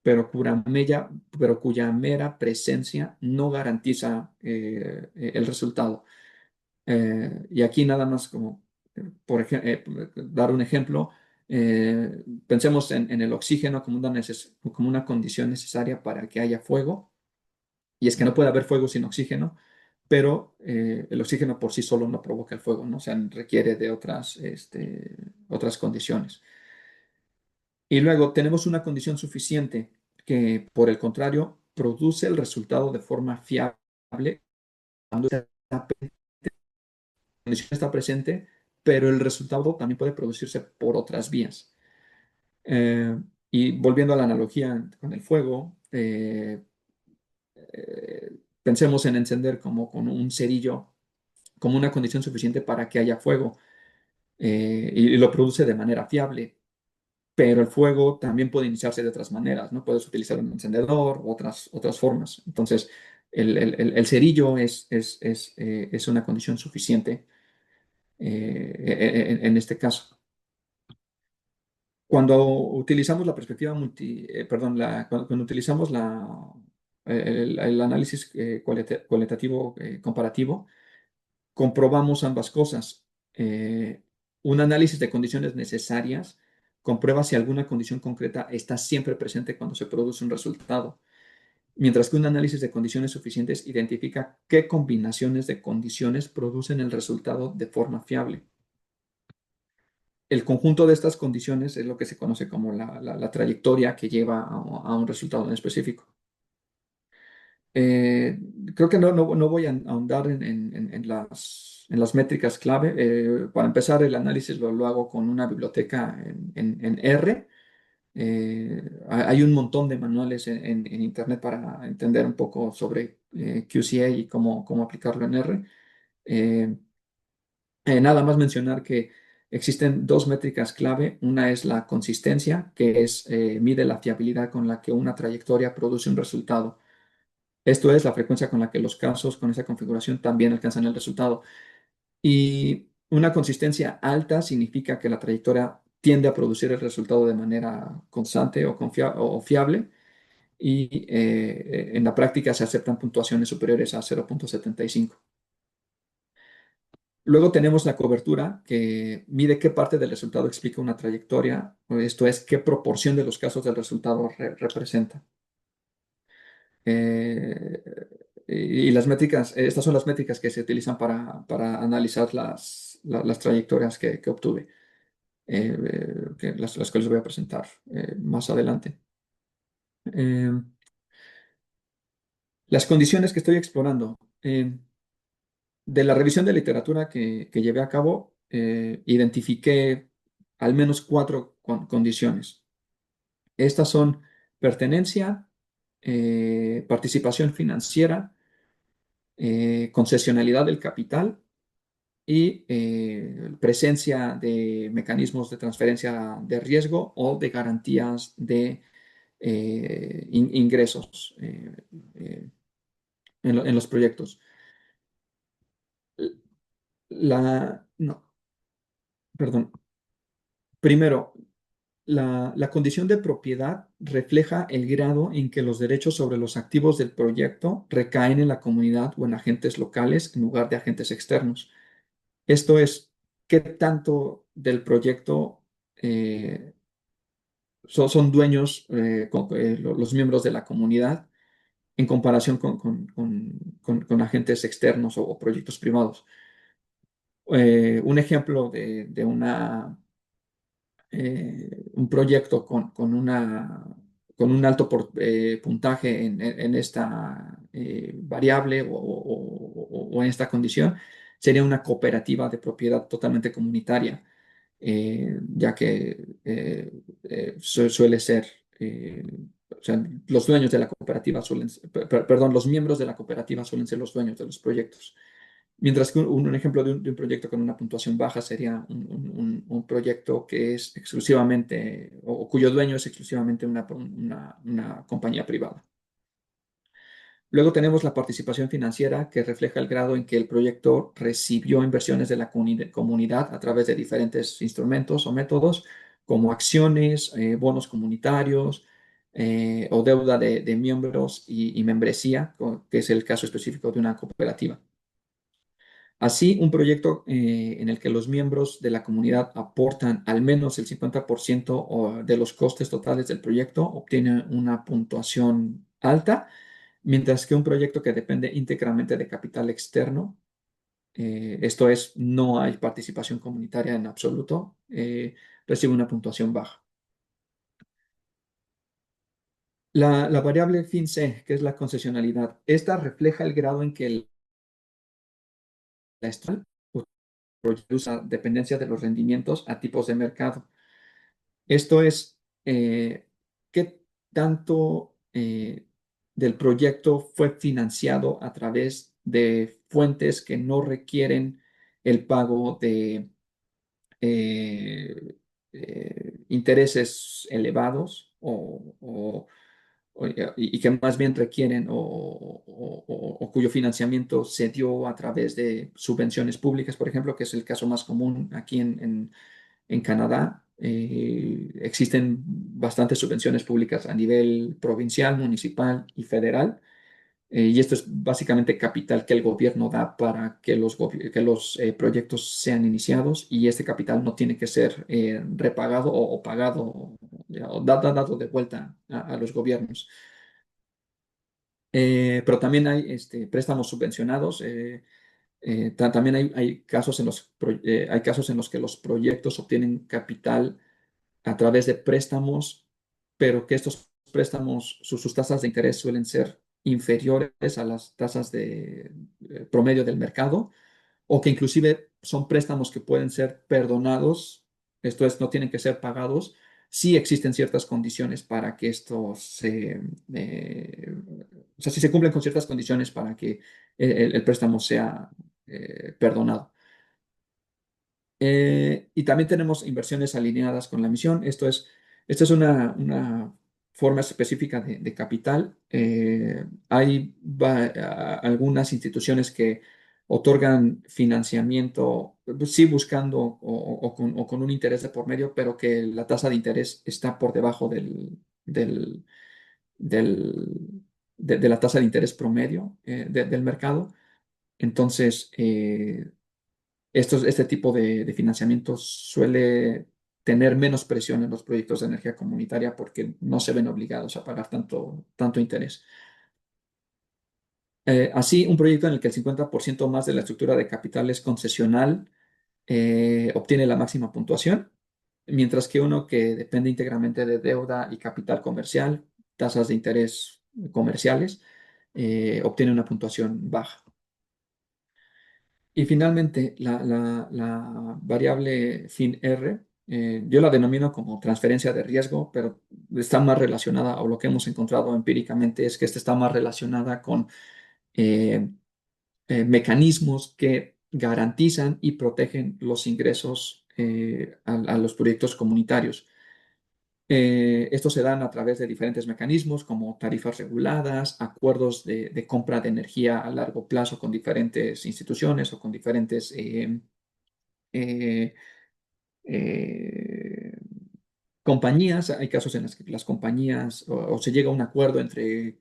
pero cuya mera presencia no garantiza el resultado. Y aquí nada más como, dar un ejemplo, pensemos en el oxígeno como una condición necesaria para que haya fuego, y es que no puede haber fuego sin oxígeno, pero el oxígeno por sí solo no provoca el fuego, ¿no? O sea, requiere de otras condiciones. Y luego tenemos una condición suficiente que, por el contrario, produce el resultado de forma fiable cuando la condición está presente, pero el resultado también puede producirse por otras vías. Eh, y volviendo a la analogía con el fuego, pensemos en encender como con un cerillo como una condición suficiente para que haya fuego y lo produce de manera fiable. Pero el fuego también puede iniciarse de otras maneras, ¿no? Puedes utilizar un encendedor u otras formas. Entonces, el cerillo es una condición suficiente en este caso. Cuando utilizamos la perspectiva perdón, cuando utilizamos el análisis cualitativo comparativo, comprobamos ambas cosas. Eh, un análisis de condiciones necesarias comprueba si alguna condición concreta está siempre presente cuando se produce un resultado, mientras que un análisis de condiciones suficientes identifica qué combinaciones de condiciones producen el resultado de forma fiable. El conjunto de estas condiciones es lo que se conoce como la trayectoria que lleva a un resultado en específico. Eh, Creo que no voy a ahondar en las métricas clave. Para empezar, el análisis lo hago con una biblioteca en R. Hay un montón de manuales en Internet para entender un poco sobre QCA y cómo aplicarlo en R. Eh, Nada más mencionar que existen dos métricas clave. Una es la consistencia, que mide la fiabilidad con la que una trayectoria produce un resultado. Esto es la frecuencia con la que los casos con esa configuración también alcanzan el resultado. Y una consistencia alta significa que la trayectoria tiende a producir el resultado de manera constante o fiable. Y en la práctica se aceptan puntuaciones superiores a 0,75. Luego tenemos la cobertura, que mide qué parte del resultado explica una trayectoria, o esto es, qué proporción de los casos del resultado representa. Eh, y las métricas, estas son las métricas que se utilizan para analizar las trayectorias que obtuve, las cuales voy a presentar más adelante. Eh, las condiciones que estoy explorando. De la revisión de literatura que llevé a cabo, identifiqué al menos cuatro condiciones. Estas son pertenencia, participación financiera, concesionalidad del capital y presencia de mecanismos de transferencia de riesgo o de garantías de ingresos eh, en los proyectos. No, perdón. Primero, la condición de propiedad refleja el grado en que los derechos sobre los activos del proyecto recaen en la comunidad o en agentes locales en lugar de agentes externos. Esto es, qué tanto del proyecto son dueños los miembros de la comunidad en comparación con agentes externos o proyectos privados. Un ejemplo de un proyecto con un alto puntaje en esta variable o en esta condición sería una cooperativa de propiedad totalmente comunitaria, ya que suele ser, o sea, los dueños de la cooperativa perdón, los miembros de la cooperativa suelen ser los dueños de los proyectos. Mientras que un ejemplo de un proyecto con una puntuación baja sería un proyecto que es exclusivamente, o cuyo dueño es exclusivamente una compañía privada. Luego tenemos la participación financiera, que refleja el grado en que el proyecto recibió inversiones de la comunidad a través de diferentes instrumentos o métodos, como acciones, bonos comunitarios, o deuda de miembros y membresía, que es el caso específico de una cooperativa. Así, un proyecto en el que los miembros de la comunidad aportan al menos el 50% de los costes totales del proyecto obtiene una puntuación alta, mientras que un proyecto que depende íntegramente de capital externo, esto es, no hay participación comunitaria en absoluto, recibe una puntuación baja. La variable fin C, que es la concesionalidad, esta refleja el grado en que la estatal produce dependencia de los rendimientos a tipos de mercado. Esto es, qué tanto del proyecto fue financiado a través de fuentes que no requieren el pago de intereses elevados y que más bien requieren o cuyo financiamiento se dio a través de subvenciones públicas, por ejemplo, que es el caso más común aquí en Canadá. Existen bastantes subvenciones públicas a nivel provincial, municipal y federal. Y esto es básicamente capital que el gobierno da para que los proyectos sean iniciados y este capital no tiene que ser repagado o pagado o dado de vuelta a los gobiernos. Pero también hay préstamos subvencionados. También hay casos hay casos en los que los proyectos obtienen capital a través de préstamos, pero que estos préstamos, sus tasas de interés suelen ser inferiores a las tasas de promedio del mercado, o que inclusive son préstamos que pueden ser perdonados, esto es, no tienen que ser pagados, si existen ciertas condiciones para que o sea, si se cumplen con ciertas condiciones para que el préstamo sea perdonado. Y también tenemos inversiones alineadas con la misión. Esta es una forma específica de capital. Hay algunas instituciones que otorgan financiamiento, pues sí buscando o con un interés de por medio, pero que la tasa de interés está por debajo del- de la tasa de interés promedio del mercado. Entonces, este tipo de financiamiento suele tener menos presión en los proyectos de energía comunitaria porque no se ven obligados a pagar tanto interés. Así, un proyecto en el que el 50% más de la estructura de capital es concesional obtiene la máxima puntuación, mientras que uno que depende íntegramente de deuda y capital comercial, tasas de interés comerciales, obtiene una puntuación baja. Y finalmente, la variable fin R, yo la denomino como transferencia de riesgo, pero está más relacionada, o lo que hemos encontrado empíricamente es que esta está más relacionada con eh, mecanismos que garantizan y protegen los ingresos a los proyectos comunitarios. Estos se dan a través de diferentes mecanismos como tarifas reguladas, acuerdos de compra de energía a largo plazo con diferentes instituciones o con diferentes eh, eh, compañías. Hay casos en los que las compañías o se llega a un acuerdo entre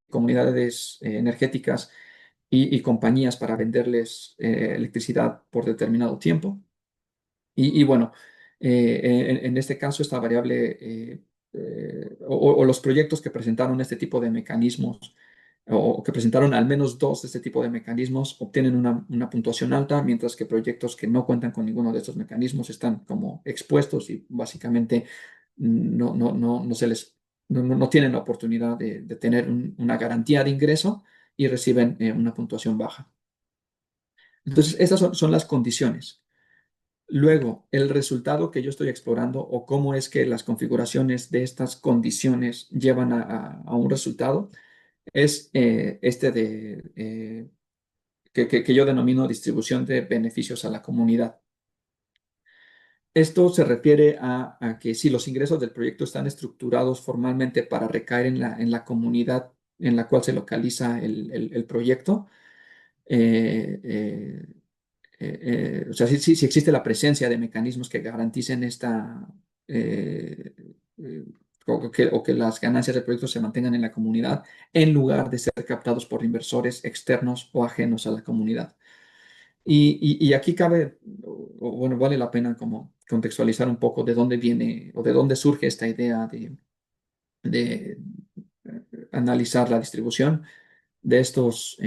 comunidades energéticas y compañías para venderles electricidad por determinado tiempo. Y bueno, en este caso, esta variable o los proyectos que presentaron este tipo de mecanismos o que presentaron al menos dos de este tipo de mecanismos obtienen una puntuación alta, mientras que proyectos que no cuentan con ninguno de estos mecanismos están como expuestos y básicamente no se les, no tienen la oportunidad de tener una garantía de ingreso y reciben una puntuación baja. Entonces, estas son las condiciones. Luego, el resultado que yo estoy explorando o cómo es que las configuraciones de estas condiciones llevan a un resultado es que yo denomino distribución de beneficios a la comunidad. Esto se refiere a que si los ingresos del proyecto están estructurados formalmente para recaer en la comunidad en la cual se localiza el proyecto, eh, eh, o sea, si existe la presencia de mecanismos que garanticen eh, eh, o que las ganancias del proyecto se mantengan en la comunidad en lugar de ser captados por inversores externos o ajenos a la comunidad. Y aquí cabe, bueno, vale la pena como contextualizar un poco de dónde viene o de dónde surge esta idea de analizar la distribución de estos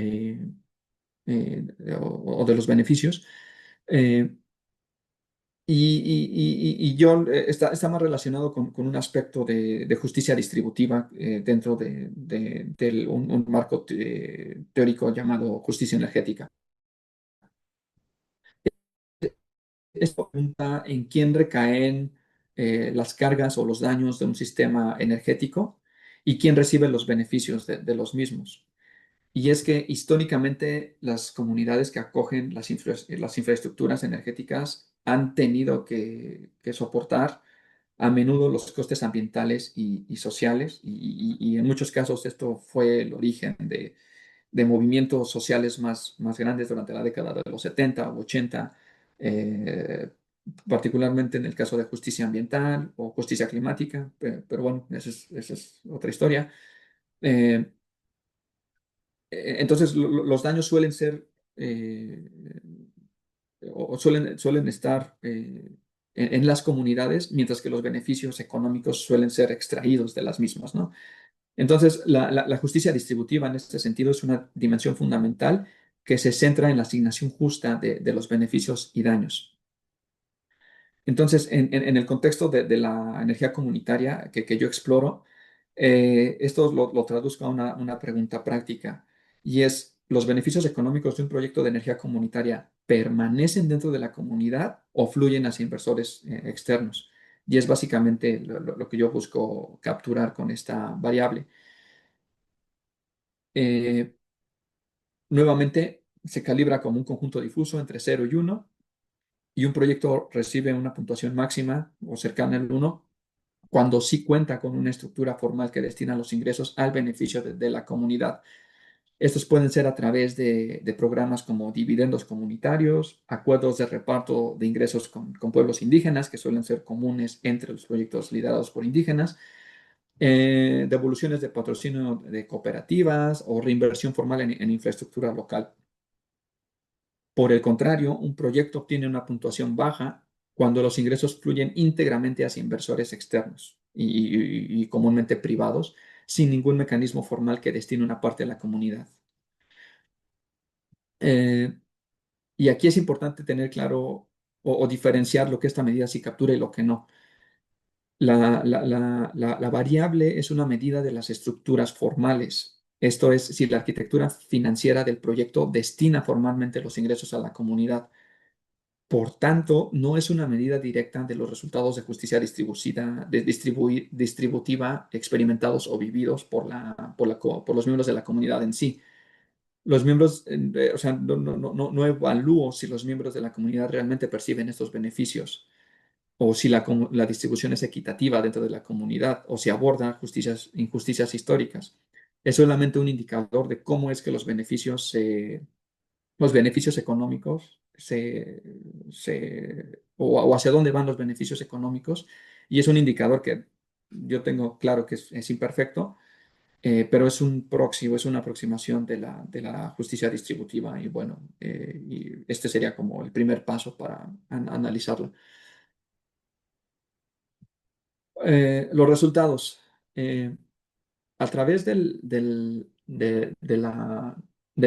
o de los beneficios. Eh, está más relacionado con un aspecto de justicia distributiva dentro de un marco teórico llamado justicia energética. Esto apunta en quién recaen las cargas o los daños de un sistema energético y quién recibe los beneficios de los mismos. Y es que históricamente las comunidades que acogen las infraestructuras energéticas han tenido que soportar a menudo los costes ambientales y sociales, y en muchos casos esto fue el origen de movimientos sociales más grandes durante la década de los 70 o 80, eh, particularmente en el caso de justicia ambiental o justicia climática, pero bueno, esa es otra historia. Eh, Entonces, los daños suelen ser eh, o suelen estar en las comunidades, mientras que los beneficios económicos suelen ser extraídos de las mismas, ¿no? Entonces, la justicia distributiva en este sentido es una dimensión fundamental que se centra en la asignación justa de los beneficios y daños. Entonces, en el contexto de la energía comunitaria que yo exploro, esto lo traduzco a una pregunta práctica y es, ¿los beneficios económicos de un proyecto de energía comunitaria permanecen dentro de la comunidad o fluyen hacia inversores externos? Y es básicamente lo que yo busco capturar con esta variable. Eh, Nuevamente, se calibra como un conjunto difuso entre 0 y 1 y un proyecto recibe una puntuación máxima o cercana al 1 cuando sí cuenta con una estructura formal que destina los ingresos al beneficio de la comunidad. Estos pueden ser a través de programas como dividendos comunitarios, acuerdos de reparto de ingresos con pueblos indígenas, que suelen ser comunes entre los proyectos liderados por indígenas, devoluciones de patrocinio de cooperativas o reinversión formal en infraestructura local. Por el contrario, un proyecto obtiene una puntuación baja cuando los ingresos fluyen íntegramente hacia inversores externos y comúnmente privados, sin ningún mecanismo formal que destine una parte de la comunidad. Eh, y aquí es importante tener claro o diferenciar lo que esta medida sí captura y lo que no. La variable es una medida de las estructuras formales. Esto es, si la arquitectura financiera del proyecto destina formalmente los ingresos a la comunidad. Por tanto, no es una medida directa de los resultados de justicia distributiva experimentados o vividos por los miembros de la comunidad en sí. Los miembros, o sea, no evalúo si los miembros de la comunidad realmente perciben estos beneficios o si la distribución es equitativa dentro de la comunidad o si aborda injusticias históricas. Es solamente un indicador de cómo es que los beneficios económicos o hacia dónde van los beneficios económicos. Y es un indicador que yo tengo claro que es imperfecto, pero es un próximo, es una aproximación de la justicia distributiva. Y bueno, y este sería como el primer paso para analizarlo. Los resultados. A través del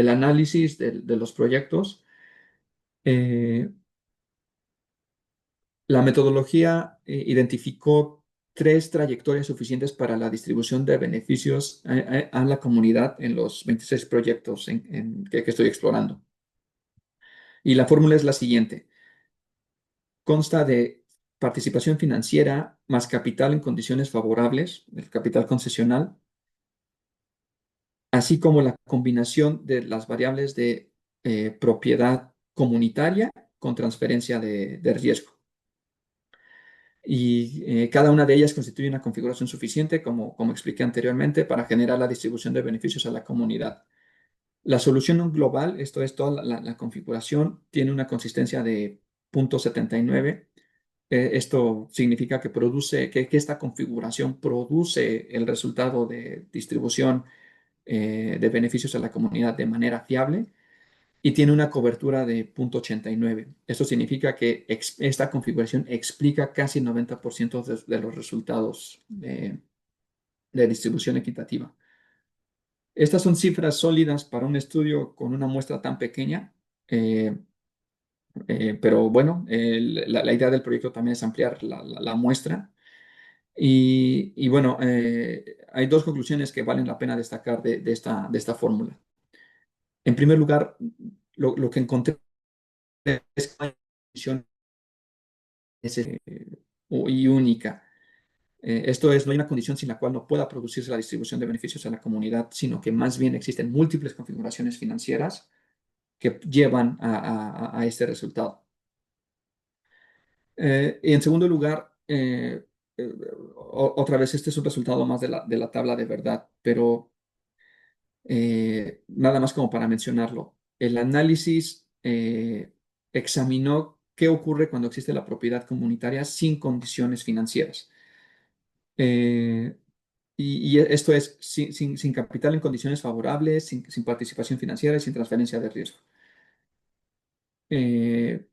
análisis de los proyectos, eh, la metodología identificó tres trayectorias suficientes para la distribución de beneficios a la comunidad en los 26 proyectos que estoy explorando. Y la fórmula es la siguiente. Consta de participación financiera más capital en condiciones favorables, el capital concesional, así como la combinación de las variables de propiedad comunitaria con transferencia de riesgo. Y cada una de ellas constituye una configuración suficiente, como expliqué anteriormente, para generar la distribución de beneficios a la comunidad. La solución global, esto es toda la configuración, tiene una consistencia de 0,79. Esto significa que esta configuración produce el resultado de distribución de beneficios a la comunidad de manera fiable y tiene una cobertura de 0,89. Esto significa que esta configuración explica casi el 90% de los resultados de distribución equitativa. Estas son cifras sólidas para un estudio con una muestra tan pequeña, eh, pero bueno, la idea del proyecto también es ampliar la muestra. Y bueno, hay dos conclusiones que valen la pena destacar de esta fórmula. En primer lugar, lo que encontré es que no hay condición y única. Esto es, no hay una condición sin la cual no pueda producirse la distribución de beneficios a la comunidad, sino que más bien existen múltiples configuraciones financieras que llevan a este resultado. Y en segundo lugar, otra vez, este es un resultado más de la tabla de verdad, pero nada más como para mencionarlo. El análisis examinó qué ocurre cuando existe la propiedad comunitaria sin condiciones financieras. Eh, y esto es sin capital en condiciones favorables, sin participación financiera y sin transferencia de riesgo. Eh,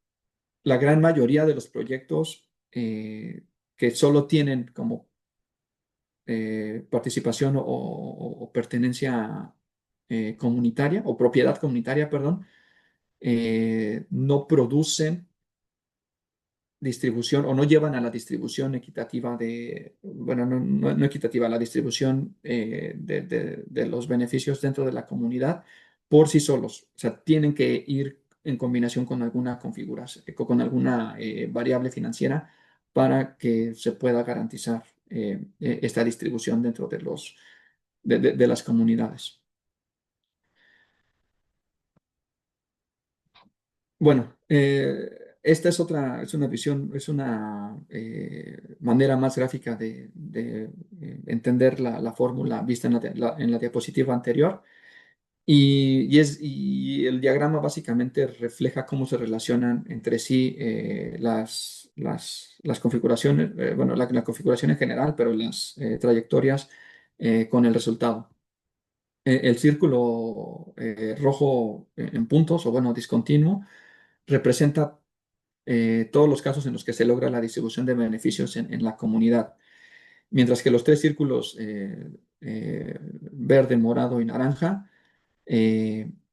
la gran mayoría de los proyectos que solo tienen como participación o pertenencia comunitaria o propiedad comunitaria, perdón, no producen distribución o no llevan a la distribución equitativa bueno, no equitativa, a la distribución de los beneficios dentro de la comunidad por sí solos. O sea, tienen que ir en combinación con alguna configuración, con alguna variable financiera para que se pueda garantizar esta distribución dentro de las comunidades. Bueno, esta es una visión, es una manera más gráfica de entender la fórmula vista en la diapositiva anterior. Y el diagrama básicamente refleja cómo se relacionan entre sí las configuraciones, bueno, la configuración en general, pero las trayectorias con el resultado. El círculo rojo en puntos, o bueno, discontinuo, representa todos los casos en los que se logra la distribución de beneficios en la comunidad, mientras que los tres círculos verde, morado y naranja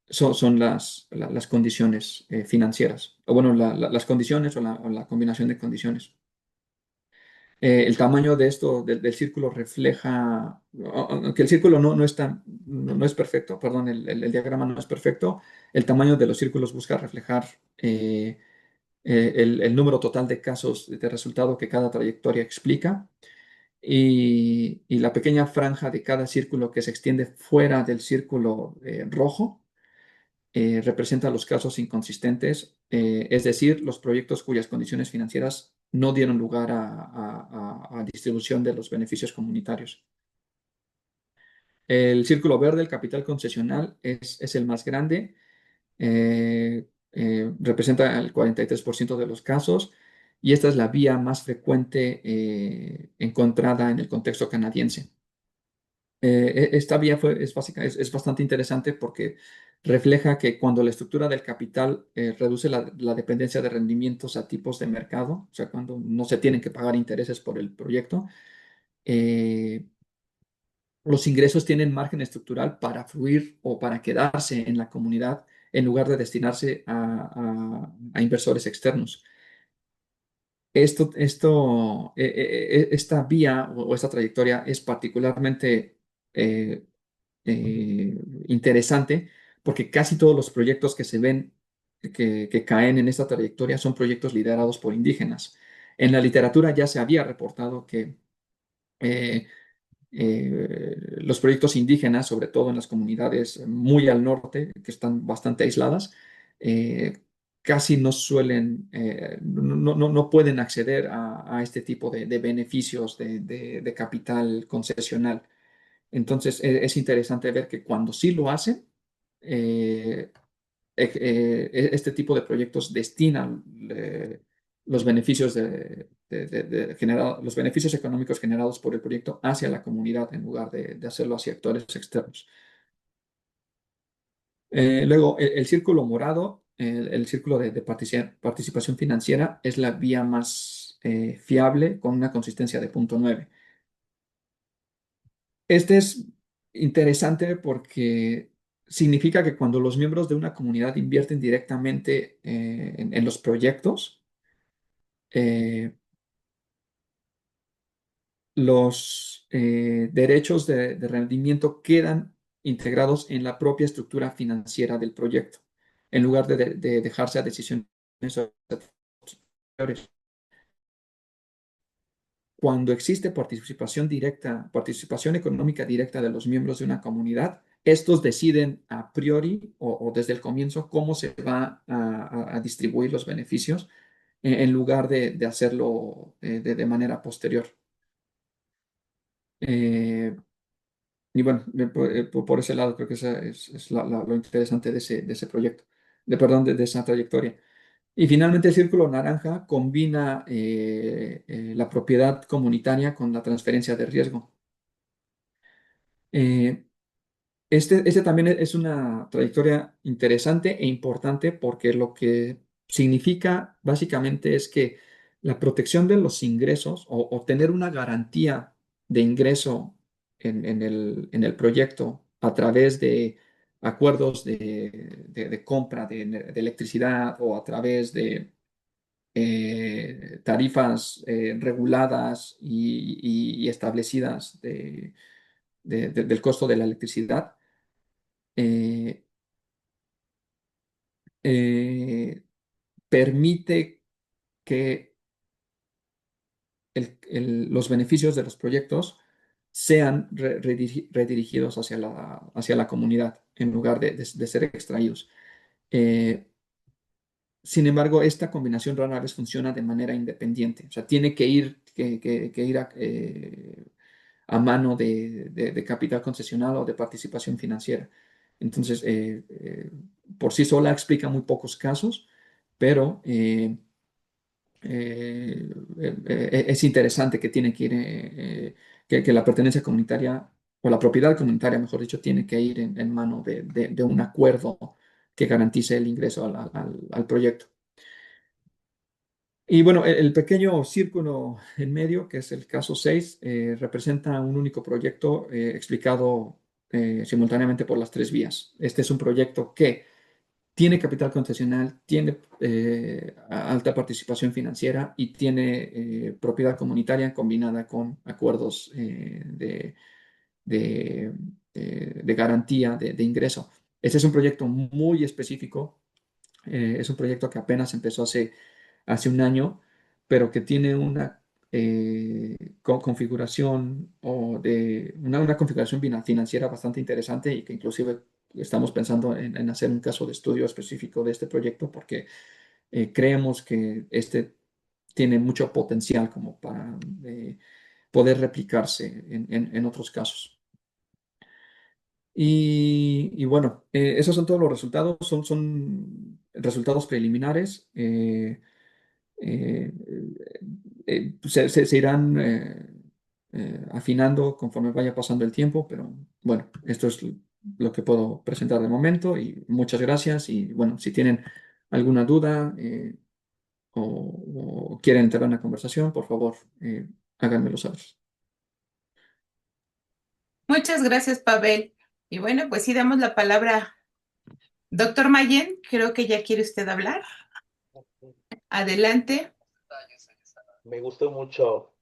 son las condiciones financieras, o bueno, las condiciones o la combinación de condiciones. El tamaño de esto, del círculo refleja, aunque el círculo no es perfecto, perdón, el diagrama no es perfecto, el tamaño de los círculos busca reflejar el número total de casos de resultado que cada trayectoria explica y la pequeña franja de cada círculo que se extiende fuera del círculo rojo representa los casos inconsistentes, es decir, los proyectos cuyas condiciones financieras no dieron lugar a distribución de los beneficios comunitarios. El círculo verde, el capital concesional, es el más grande, representa el 43% de los casos y esta es la vía más frecuente encontrada en el contexto canadiense. Esta vía es bastante interesante porque refleja que cuando la estructura del capital reduce la dependencia de rendimientos a tipos de mercado, o sea, cuando no se tienen que pagar intereses por el proyecto, eh, los ingresos tienen margen estructural para fluir o para quedarse en la comunidad en lugar de destinarse a inversores externos. Esta vía o esta trayectoria es particularmente eh, interesante porque casi todos los proyectos que se ven que caen en esta trayectoria son proyectos liderados por indígenas. En la literatura ya se había reportado que eh, los proyectos indígenas, sobre todo en las comunidades muy al norte, que están bastante aisladas, eh, casi no suelen, no pueden acceder a este tipo de beneficios de capital concesional. Entonces, es interesante ver que cuando sí lo hacen, eh, este tipo de proyectos destinan los beneficios los beneficios económicos generados por el proyecto hacia la comunidad en lugar de hacerlo hacia actores externos. Luego, el círculo morado, el círculo de participación financiera, es la vía más fiable con una consistencia de 0,9. Este es interesante porque significa que cuando los miembros de una comunidad invierten directamente en los proyectos, eh, los derechos de rendimiento quedan integrados en la propia estructura financiera del proyecto, en lugar de dejarse a decisiones posteriores. Cuando existe participación directa, participación económica directa de los miembros de una comunidad, estos deciden a priori o desde el comienzo cómo se va a distribuir los beneficios en lugar de hacerlo de manera posterior. Eh, y bueno, por ese lado creo que esa es lo interesante de ese proyecto, perdón, de esa trayectoria. Y finalmente el círculo naranja combina la propiedad comunitaria con la transferencia de riesgo. Eh, este también es una trayectoria interesante e importante porque lo que significa básicamente es que la protección de los ingresos o tener una garantía de ingreso en el proyecto a través de acuerdos de compra de electricidad o a través de tarifas reguladas y establecidas del costo de la electricidad eh, eh, permite que los beneficios de los proyectos sean redirigidos hacia la comunidad en lugar de ser extraídos. Eh, Sin embargo, esta combinación rara vez funciona de manera independiente. O sea, tiene que ir a mano de capital concesional o de participación financiera. Entonces, por sí sola explica muy pocos casos, pero es interesante que tiene que ir, que la pertenencia comunitaria, o la propiedad comunitaria, mejor dicho, tiene que ir en mano de un acuerdo que garantice el ingreso al proyecto. Y bueno, el pequeño círculo en medio, que es el caso 6 representa un único proyecto explicado simultáneamente por las tres vías. Este es un proyecto que tiene capital concesional, tiene alta participación financiera y tiene propiedad comunitaria combinada con acuerdos de, de garantía de ingreso. Este es un proyecto muy específico, es un proyecto que apenas empezó hace un año, pero que tiene una configuración o una configuración financiera bastante interesante y que inclusive estamos pensando en hacer un caso de estudio específico de este proyecto porque creemos que este tiene mucho potencial como para poder replicarse en otros casos. Y bueno, esos son todos los resultados, son resultados preliminares. Eh, se irán afinando conforme vaya pasando el tiempo, pero bueno, esto es lo que puedo presentar de momento y muchas gracias y bueno, si tienen alguna duda o quieren entrar en la conversación, por favor, háganmelo saber. Muchas gracias, Pavel. Y bueno, pues sí, damos la palabra. Doctor Mayen, creo que ya quiere usted hablar. Adelante. Me gustó mucho,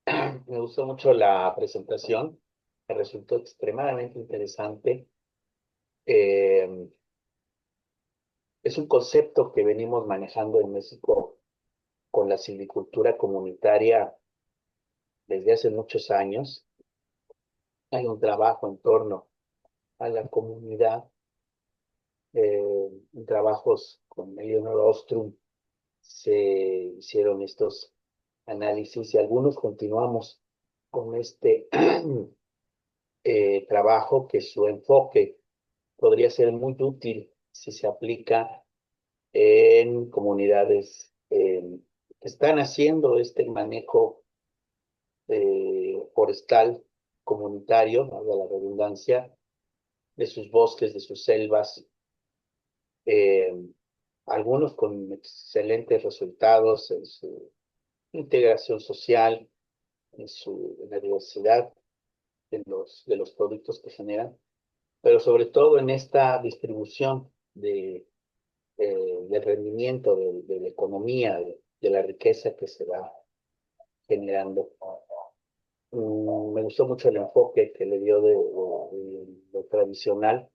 me gustó mucho la presentación, me resultó extremadamente interesante. Eh, es un concepto que venimos manejando en México con la silvicultura comunitaria desde hace muchos años. Hay un trabajo en torno a la comunidad, en trabajos con Eleonor Ostrom se hicieron estos análisis y algunos continuamos con este trabajo que su enfoque podría ser muy útil si se aplica en comunidades que están haciendo este manejo forestal comunitario, valga la redundancia, de sus bosques, de sus selvas, eh, algunos con excelentes resultados en su integración social, en la diversidad de los productos que generan, pero sobre todo en esta distribución del rendimiento, de la economía, de la riqueza que se va generando. Me gustó mucho el enfoque que le dio de lo tradicional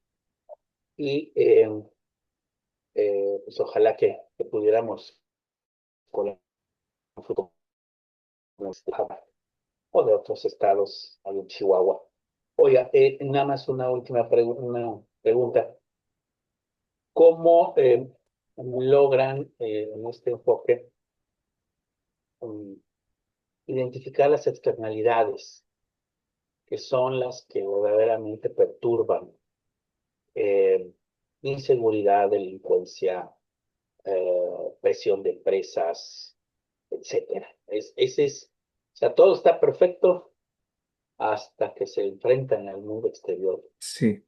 y pues ojalá que pudiéramos con el fruto o de otros estados, ahí en Chihuahua. Oiga, nada más una última una pregunta. ¿Cómo logran en este enfoque um, identificar las externalidades que son las que verdaderamente perturban eh, inseguridad, delincuencia, presión de empresas, etcétera? O sea, todo está perfecto, hasta que se enfrentan al mundo exterior. Sí.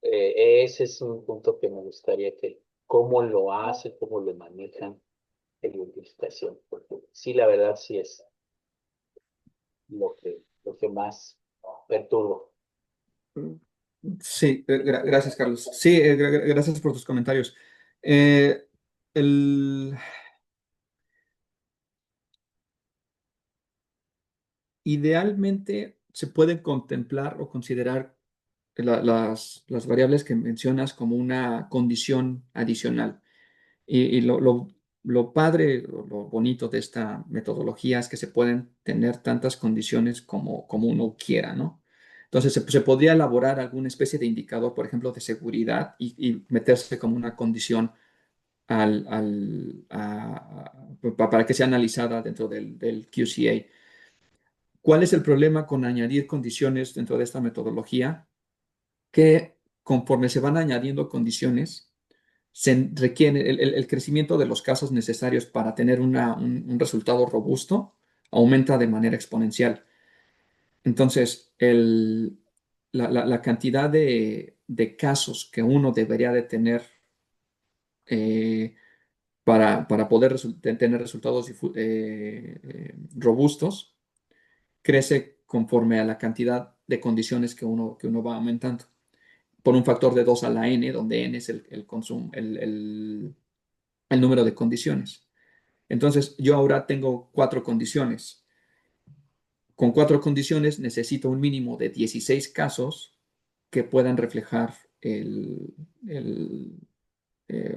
Ese es un punto que me gustaría que, cómo lo hace, cómo lo manejan en la identificación, porque sí, la verdad sí es lo que más perturba. Sí, gracias, Carlos. Sí, gracias por tus comentarios. Eh, el- Idealmente se pueden contemplar o considerar las variables que mencionas como una condición adicional. Y lo padre, lo bonito de esta metodología es que se pueden tener tantas condiciones como uno quiera, ¿no? Entonces se podría elaborar alguna especie de indicador, por ejemplo, de seguridad y meterse como una condición para que sea analizada dentro del QCA. ¿Cuál es el problema con añadir condiciones dentro de esta metodología? Que conforme se van añadiendo condiciones, se requiere el crecimiento de los casos necesarios para tener un resultado robusto aumenta de manera exponencial. Entonces, la cantidad de casos que uno debería de tener eh, para poder tener resultados robustos crece conforme a la cantidad de condiciones que uno va aumentando, por un factor de 2 a la n, donde n es el consumo, el número de condiciones. Entonces, yo ahora tengo 4 condiciones. Con 4 condiciones necesito un mínimo de 16 casos que puedan reflejar el,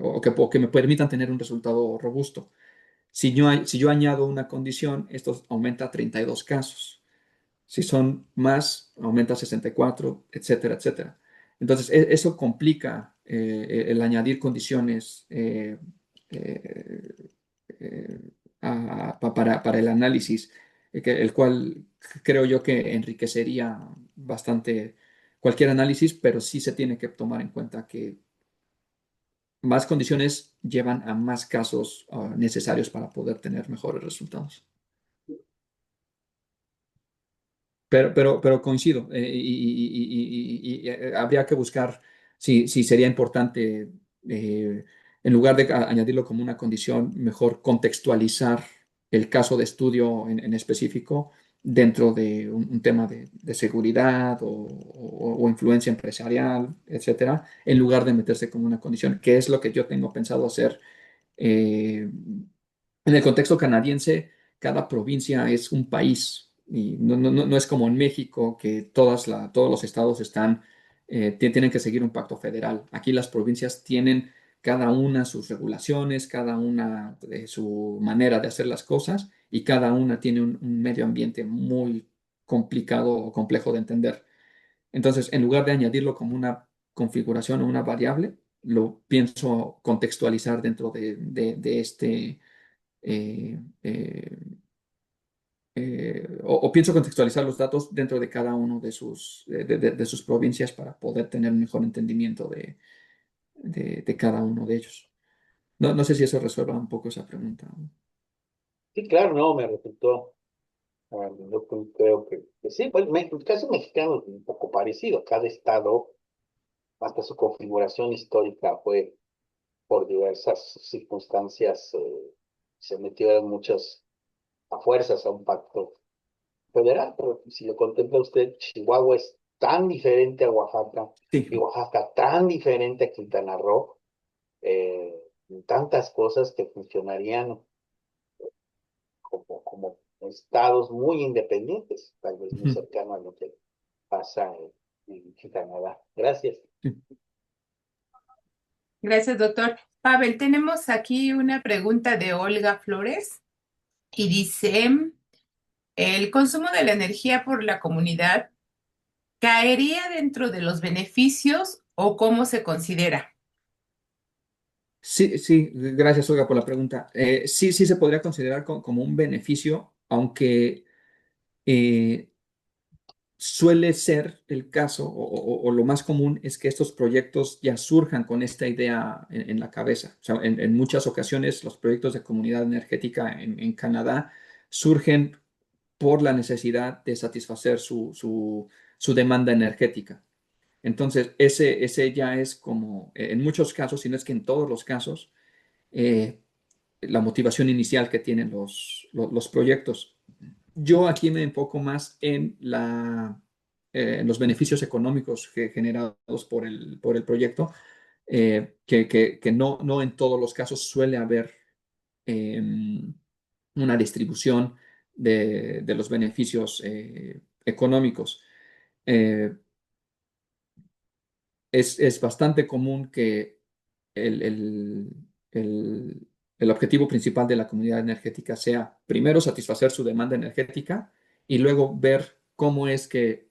o que me permitan tener un resultado robusto. Si yo añado una condición, esto aumenta a 32 casos. Si son más, aumenta a 64, etcétera, etcétera. Entonces, eso complica el añadir condiciones eh, eh, para el análisis, el cual creo yo que enriquecería bastante cualquier análisis, pero sí se tiene que tomar en cuenta que más condiciones llevan a más casos necesarios para poder tener mejores resultados. Pero coincido, y habría que buscar si sería importante, en lugar de añadirlo como una condición, mejor contextualizar el caso de estudio en específico dentro de un tema de seguridad o influencia empresarial, etcétera, en lugar de meterse como una condición, que es lo que yo tengo pensado hacer. En el contexto canadiense, cada provincia es un país y no es como en México que todos los estados tienen que seguir un pacto federal. Aquí las provincias tienen cada una sus regulaciones, cada una su manera de hacer las cosas y cada una tiene un medio ambiente muy complicado o complejo de entender. Entonces, en lugar de añadirlo como una configuración o una variable, lo pienso contextualizar dentro de este eh, eh, o pienso contextualizar los datos dentro de cada uno de sus provincias para poder tener un mejor entendimiento de cada uno de ellos. No sé si eso resuelva un poco esa pregunta. Sí, claro, no, me resultó, yo creo que sí, pues el caso mexicano es un poco parecido. Cada estado, hasta su configuración histórica fue por diversas circunstancias, se metieron muchos a fuerzas a un pacto federal, pero si lo contempla usted, Chihuahua es tan diferente a Oaxaca Sí. y Oaxaca tan diferente a Quintana Roo, tantas cosas que funcionarían como estados muy independientes, tal vez muy Ujú. cercano a lo que pasa en Canadá. Gracias. Sí. Gracias, doctor. Pavel, tenemos aquí una pregunta de Olga Flores y dice, ¿el consumo de la energía por la comunidad caería dentro de los beneficios o cómo se considera? Sí, sí, gracias, Olga, por la pregunta. Sí, sí se podría considerar como un beneficio, aunque eh, suele ser el caso, o lo más común es que estos proyectos ya surjan con esta idea en la cabeza. O sea, en muchas ocasiones los proyectos de comunidad energética en Canadá surgen por la necesidad de satisfacer su demanda energética. Entonces, ese ya es como, en muchos casos, si no es que en todos los casos, eh, la motivación inicial que tienen los proyectos. Yo aquí me enfoco más en los beneficios económicos generados por el proyecto, que no en todos los casos suele haber una distribución de los beneficios económicos. Eh, es bastante común que el, el- el- el objetivo principal de la comunidad energética sea primero satisfacer su demanda energética y luego ver cómo es que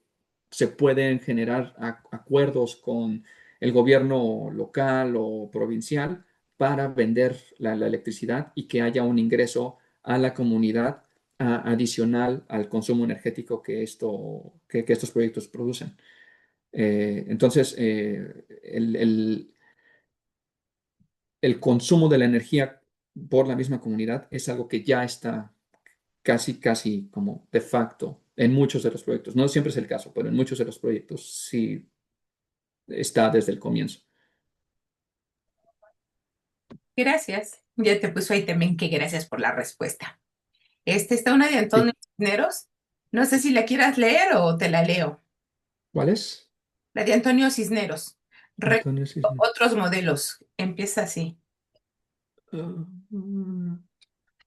se pueden generar acuerdos con el gobierno local o provincial para vender la electricidad y que haya un ingreso a la comunidad adicional al consumo energético que estos proyectos producen. Entonces, el consumo de la energía por la misma comunidad es algo que ya está casi como de facto en muchos de los proyectos. No siempre es el caso, pero en muchos de los proyectos sí está desde el comienzo. Gracias. Ya te puso ahí también que gracias por la respuesta. Está una de Antonio Sí. Cisneros. No sé si la quieras leer o te la leo. ¿Cuál es? La de Antonio Cisneros. Antonio Cisneros. Otros modelos. Empieza así.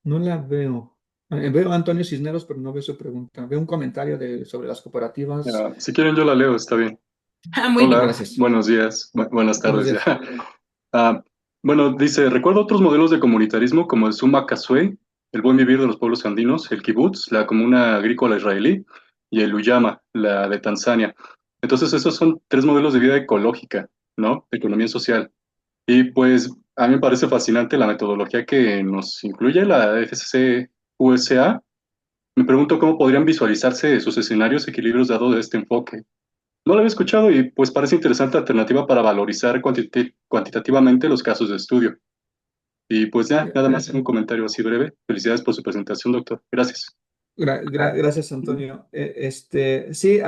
No la veo. Veo a Antonio Cisneros, pero no veo su pregunta. Veo un comentario sobre las cooperativas. Si quieren yo la leo, está bien. Muy bien. Hola, Gracias. buenos días, buenas Buenos tardes días. ya. Ah, bueno, dice, recuerdo otros modelos de comunitarismo como el Suma Kasue, el buen vivir de los pueblos andinos, el kibutz, la comuna agrícola israelí, y el Uyama, la de Tanzania. Entonces, esos son tres modelos de vida ecológica, ¿no? De economía social. Y pues a mí me parece fascinante la metodología que nos incluye la FCC-USA. Me pregunto cómo podrían visualizarse sus escenarios equilibrios dado este enfoque. No lo había escuchado y pues parece interesante alternativa para valorizar cuantitativamente los casos de estudio. Y pues ya, nada más un comentario así breve. Felicidades por su presentación, doctor. Gracias. Gracias, Antonio. Sí,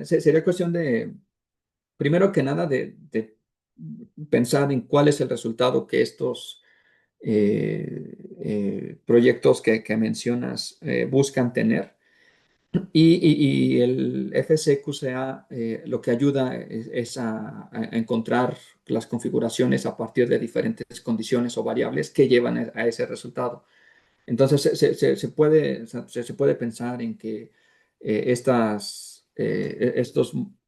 sería cuestión de, primero que nada, de pensar en cuál es el resultado que estos proyectos que mencionas buscan tener. Y el FCQCA lo que ayuda es a encontrar las configuraciones a partir de diferentes condiciones o variables que llevan a ese resultado. Entonces se puede, o sea, se puede pensar en que estos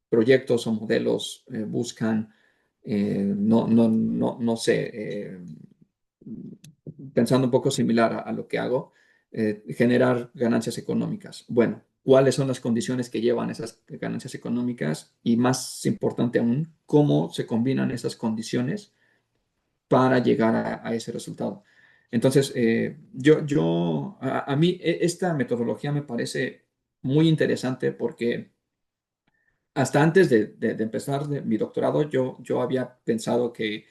proyectos o modelos buscan, no sé, pensando un poco similar a lo que hago, generar ganancias económicas. Bueno, ¿cuáles son las condiciones que llevan esas ganancias económicas? Y más importante aún, ¿cómo se combinan esas condiciones para llegar a ese resultado? Entonces, a mí esta metodología me parece muy interesante porque hasta antes de empezar mi doctorado, yo había pensado que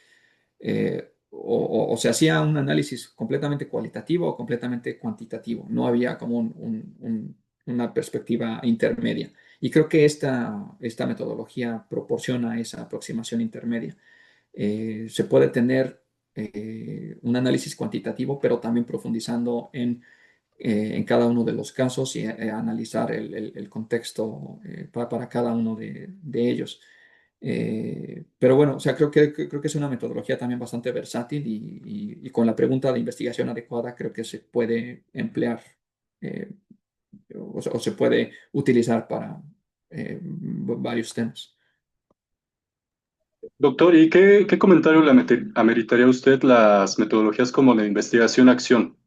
o se hacía un análisis completamente cualitativo o completamente cuantitativo. No había como una perspectiva intermedia. Y creo que esta metodología proporciona esa aproximación intermedia. Se puede tener un análisis cuantitativo, pero también profundizando en cada uno de los casos y analizar el contexto para cada uno de ellos. Pero bueno, o sea, creo que es una metodología también bastante versátil y con la pregunta de investigación adecuada creo que se puede emplear eh, o se puede utilizar para varios temas. Doctor, ¿y qué comentario le ameritaría a usted las metodologías como la investigación-acción,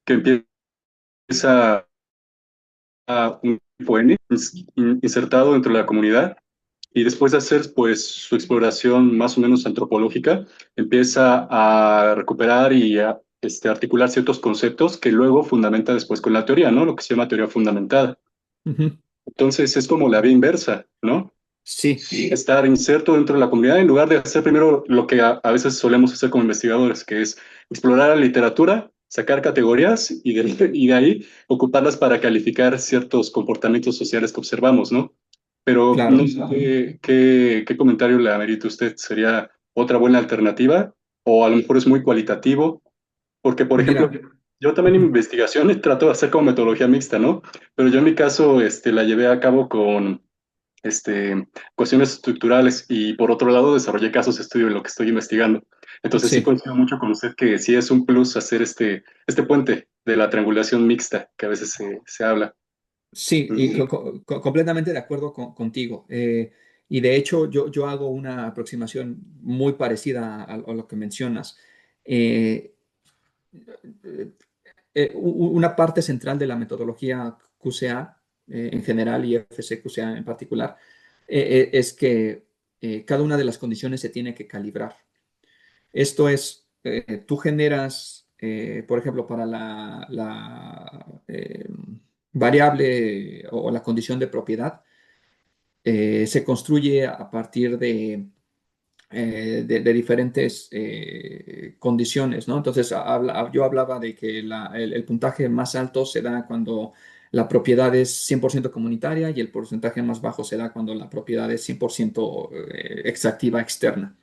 que empieza un info insertado dentro de la comunidad y después de hacer pues su exploración más o menos antropológica, empieza a recuperar y a articular ciertos conceptos que luego fundamenta después con la teoría, ¿no? Lo que se llama teoría fundamentada. Ujú. Entonces es como la vía inversa, ¿no? Sí, Estar inserto dentro de la comunidad en lugar de hacer primero lo que a veces solemos hacer como investigadores, que es explorar la literatura sacar categorías y de ahí ocuparlas para calificar ciertos comportamientos sociales que observamos, ¿no? Pero Claro. no sé qué comentario le amerita usted. ¿Sería otra buena alternativa? O a lo mejor es muy cualitativo. Porque, por ejemplo, Mira, yo también en investigación trato de hacer como metodología mixta, ¿no? Pero yo en mi caso la llevé a cabo con cuestiones estructurales y por otro lado desarrollé casos de estudio en lo que estoy investigando. Entonces sí sí. coincido mucho con usted que sí es un plus hacer este puente de la triangulación mixta que a veces se habla. Sí, y Mm. completamente de acuerdo contigo. Y de hecho, yo hago una aproximación muy parecida a lo que mencionas. Eh, una parte central de la metodología QCA en general y FC QCA en particular es que cada una de las condiciones se tiene que calibrar. Esto es, tú generas, por ejemplo, para la variable o la condición de propiedad, se construye a partir de diferentes condiciones, ¿no? Entonces, yo hablaba de que el puntaje más alto se da cuando la propiedad es 100% comunitaria y el porcentaje más bajo se da cuando la propiedad es 100% extractiva externa.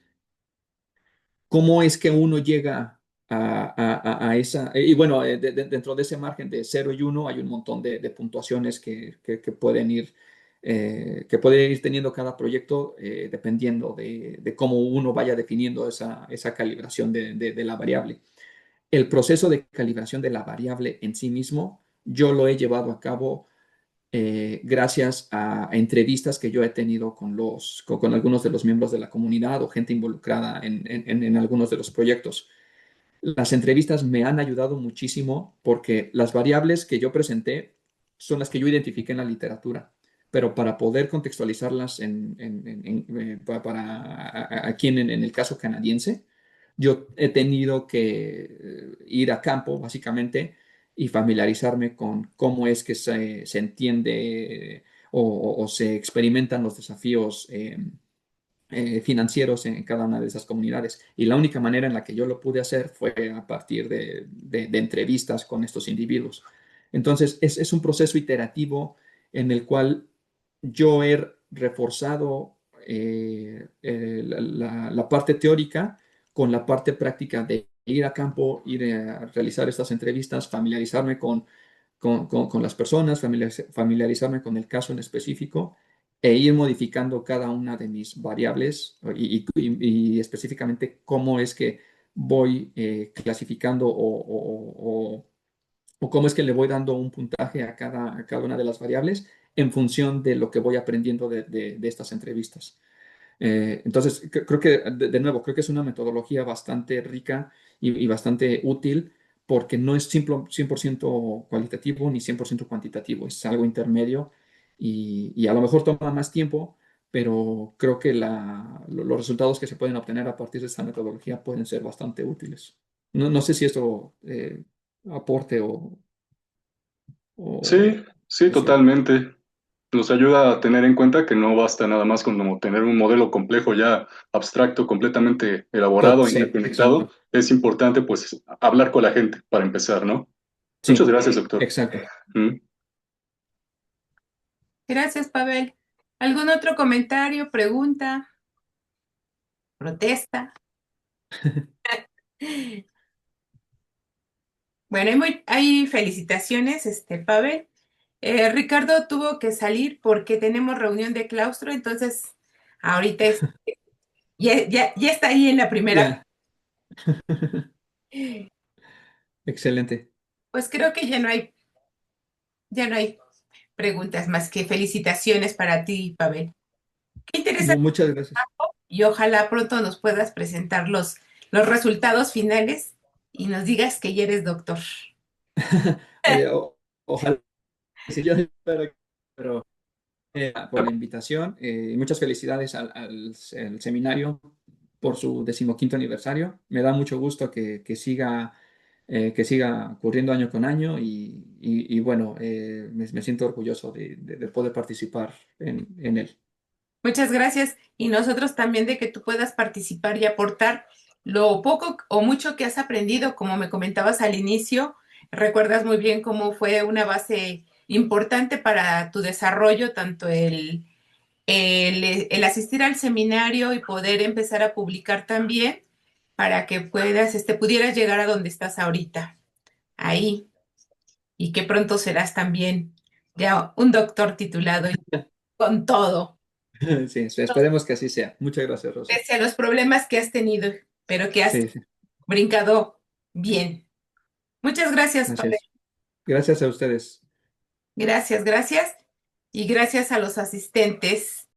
¿Cómo es que uno llega a esa? Y bueno, dentro de ese margen de 0 y 1 hay un montón de puntuaciones que pueden ir teniendo cada proyecto dependiendo de cómo uno vaya definiendo esa calibración de la variable. El proceso de calibración de la variable en sí mismo, yo lo he llevado a cabo gracias a entrevistas que yo he tenido con algunos de los miembros de la comunidad o gente involucrada en algunos de los proyectos. Las entrevistas me han ayudado muchísimo porque las variables que yo presenté son las que yo identifiqué en la literatura, pero para poder contextualizarlas aquí en el caso canadiense, yo he tenido que ir a campo, básicamente, y familiarizarme con cómo es que se entiende o se experimentan los desafíos financieros en cada una de esas comunidades. Y la única manera en la que yo lo pude hacer fue a partir de entrevistas con estos individuos. Entonces, es un proceso iterativo en el cual yo he reforzado la parte teórica con la parte práctica de ir a campo, ir a realizar estas entrevistas, familiarizarme con las personas, familiarizarme con el caso en específico e ir modificando cada una de mis variables y específicamente cómo es que voy clasificando o cómo es que le voy dando un puntaje a cada una de las variables en función de lo que voy aprendiendo de estas entrevistas. Entonces, creo que, de nuevo, creo que es una metodología bastante rica y bastante útil porque no es 100% cualitativo ni 100% cuantitativo, es algo intermedio y a lo mejor toma más tiempo, pero creo que los resultados que se pueden obtener a partir de esta metodología pueden ser bastante útiles. No sé si esto aporte o Sí, sí, es cierto. totalmente. Nos ayuda a tener en cuenta que no basta nada más con como tener un modelo complejo ya abstracto, completamente elaborado, Sí, exacto. interconectado. Es importante pues hablar con la gente para empezar, ¿no? Muchas Sí, gracias, doctor. exacto. Mm. Gracias, Pavel. ¿Algún otro comentario, pregunta, protesta? Bueno, hay felicitaciones, Pavel. Ricardo tuvo que salir porque tenemos reunión de claustro, entonces ahorita ya está ahí en la primera. Ya, excelente. Pues creo que ya no hay preguntas más que felicitaciones para ti, Pavel. Qué interesante Muchas gracias. y ojalá pronto nos puedas presentar los resultados finales y nos digas que ya eres doctor. Ojalá que sí, yo espero, pero por la invitación. Muchas felicidades al seminario por su 15º aniversario. Me da mucho gusto que siga ocurriendo año con año y bueno, me siento orgulloso de poder participar en él. Muchas gracias y nosotros también de que tú puedas participar y aportar lo poco o mucho que has aprendido, como me comentabas al inicio, recuerdas muy bien cómo fue una base importante para tu desarrollo, tanto el asistir al seminario y poder empezar a publicar también para que pudieras llegar a donde estás ahorita, ahí, y que pronto serás también ya un doctor titulado y con todo, Sí, esperemos que así sea. Muchas gracias, Rosa. pese a los problemas que has tenido, pero que has Sí, sí, brincado bien. Muchas gracias, así Pavel. es. Gracias a ustedes. Gracias, gracias. Y gracias a los asistentes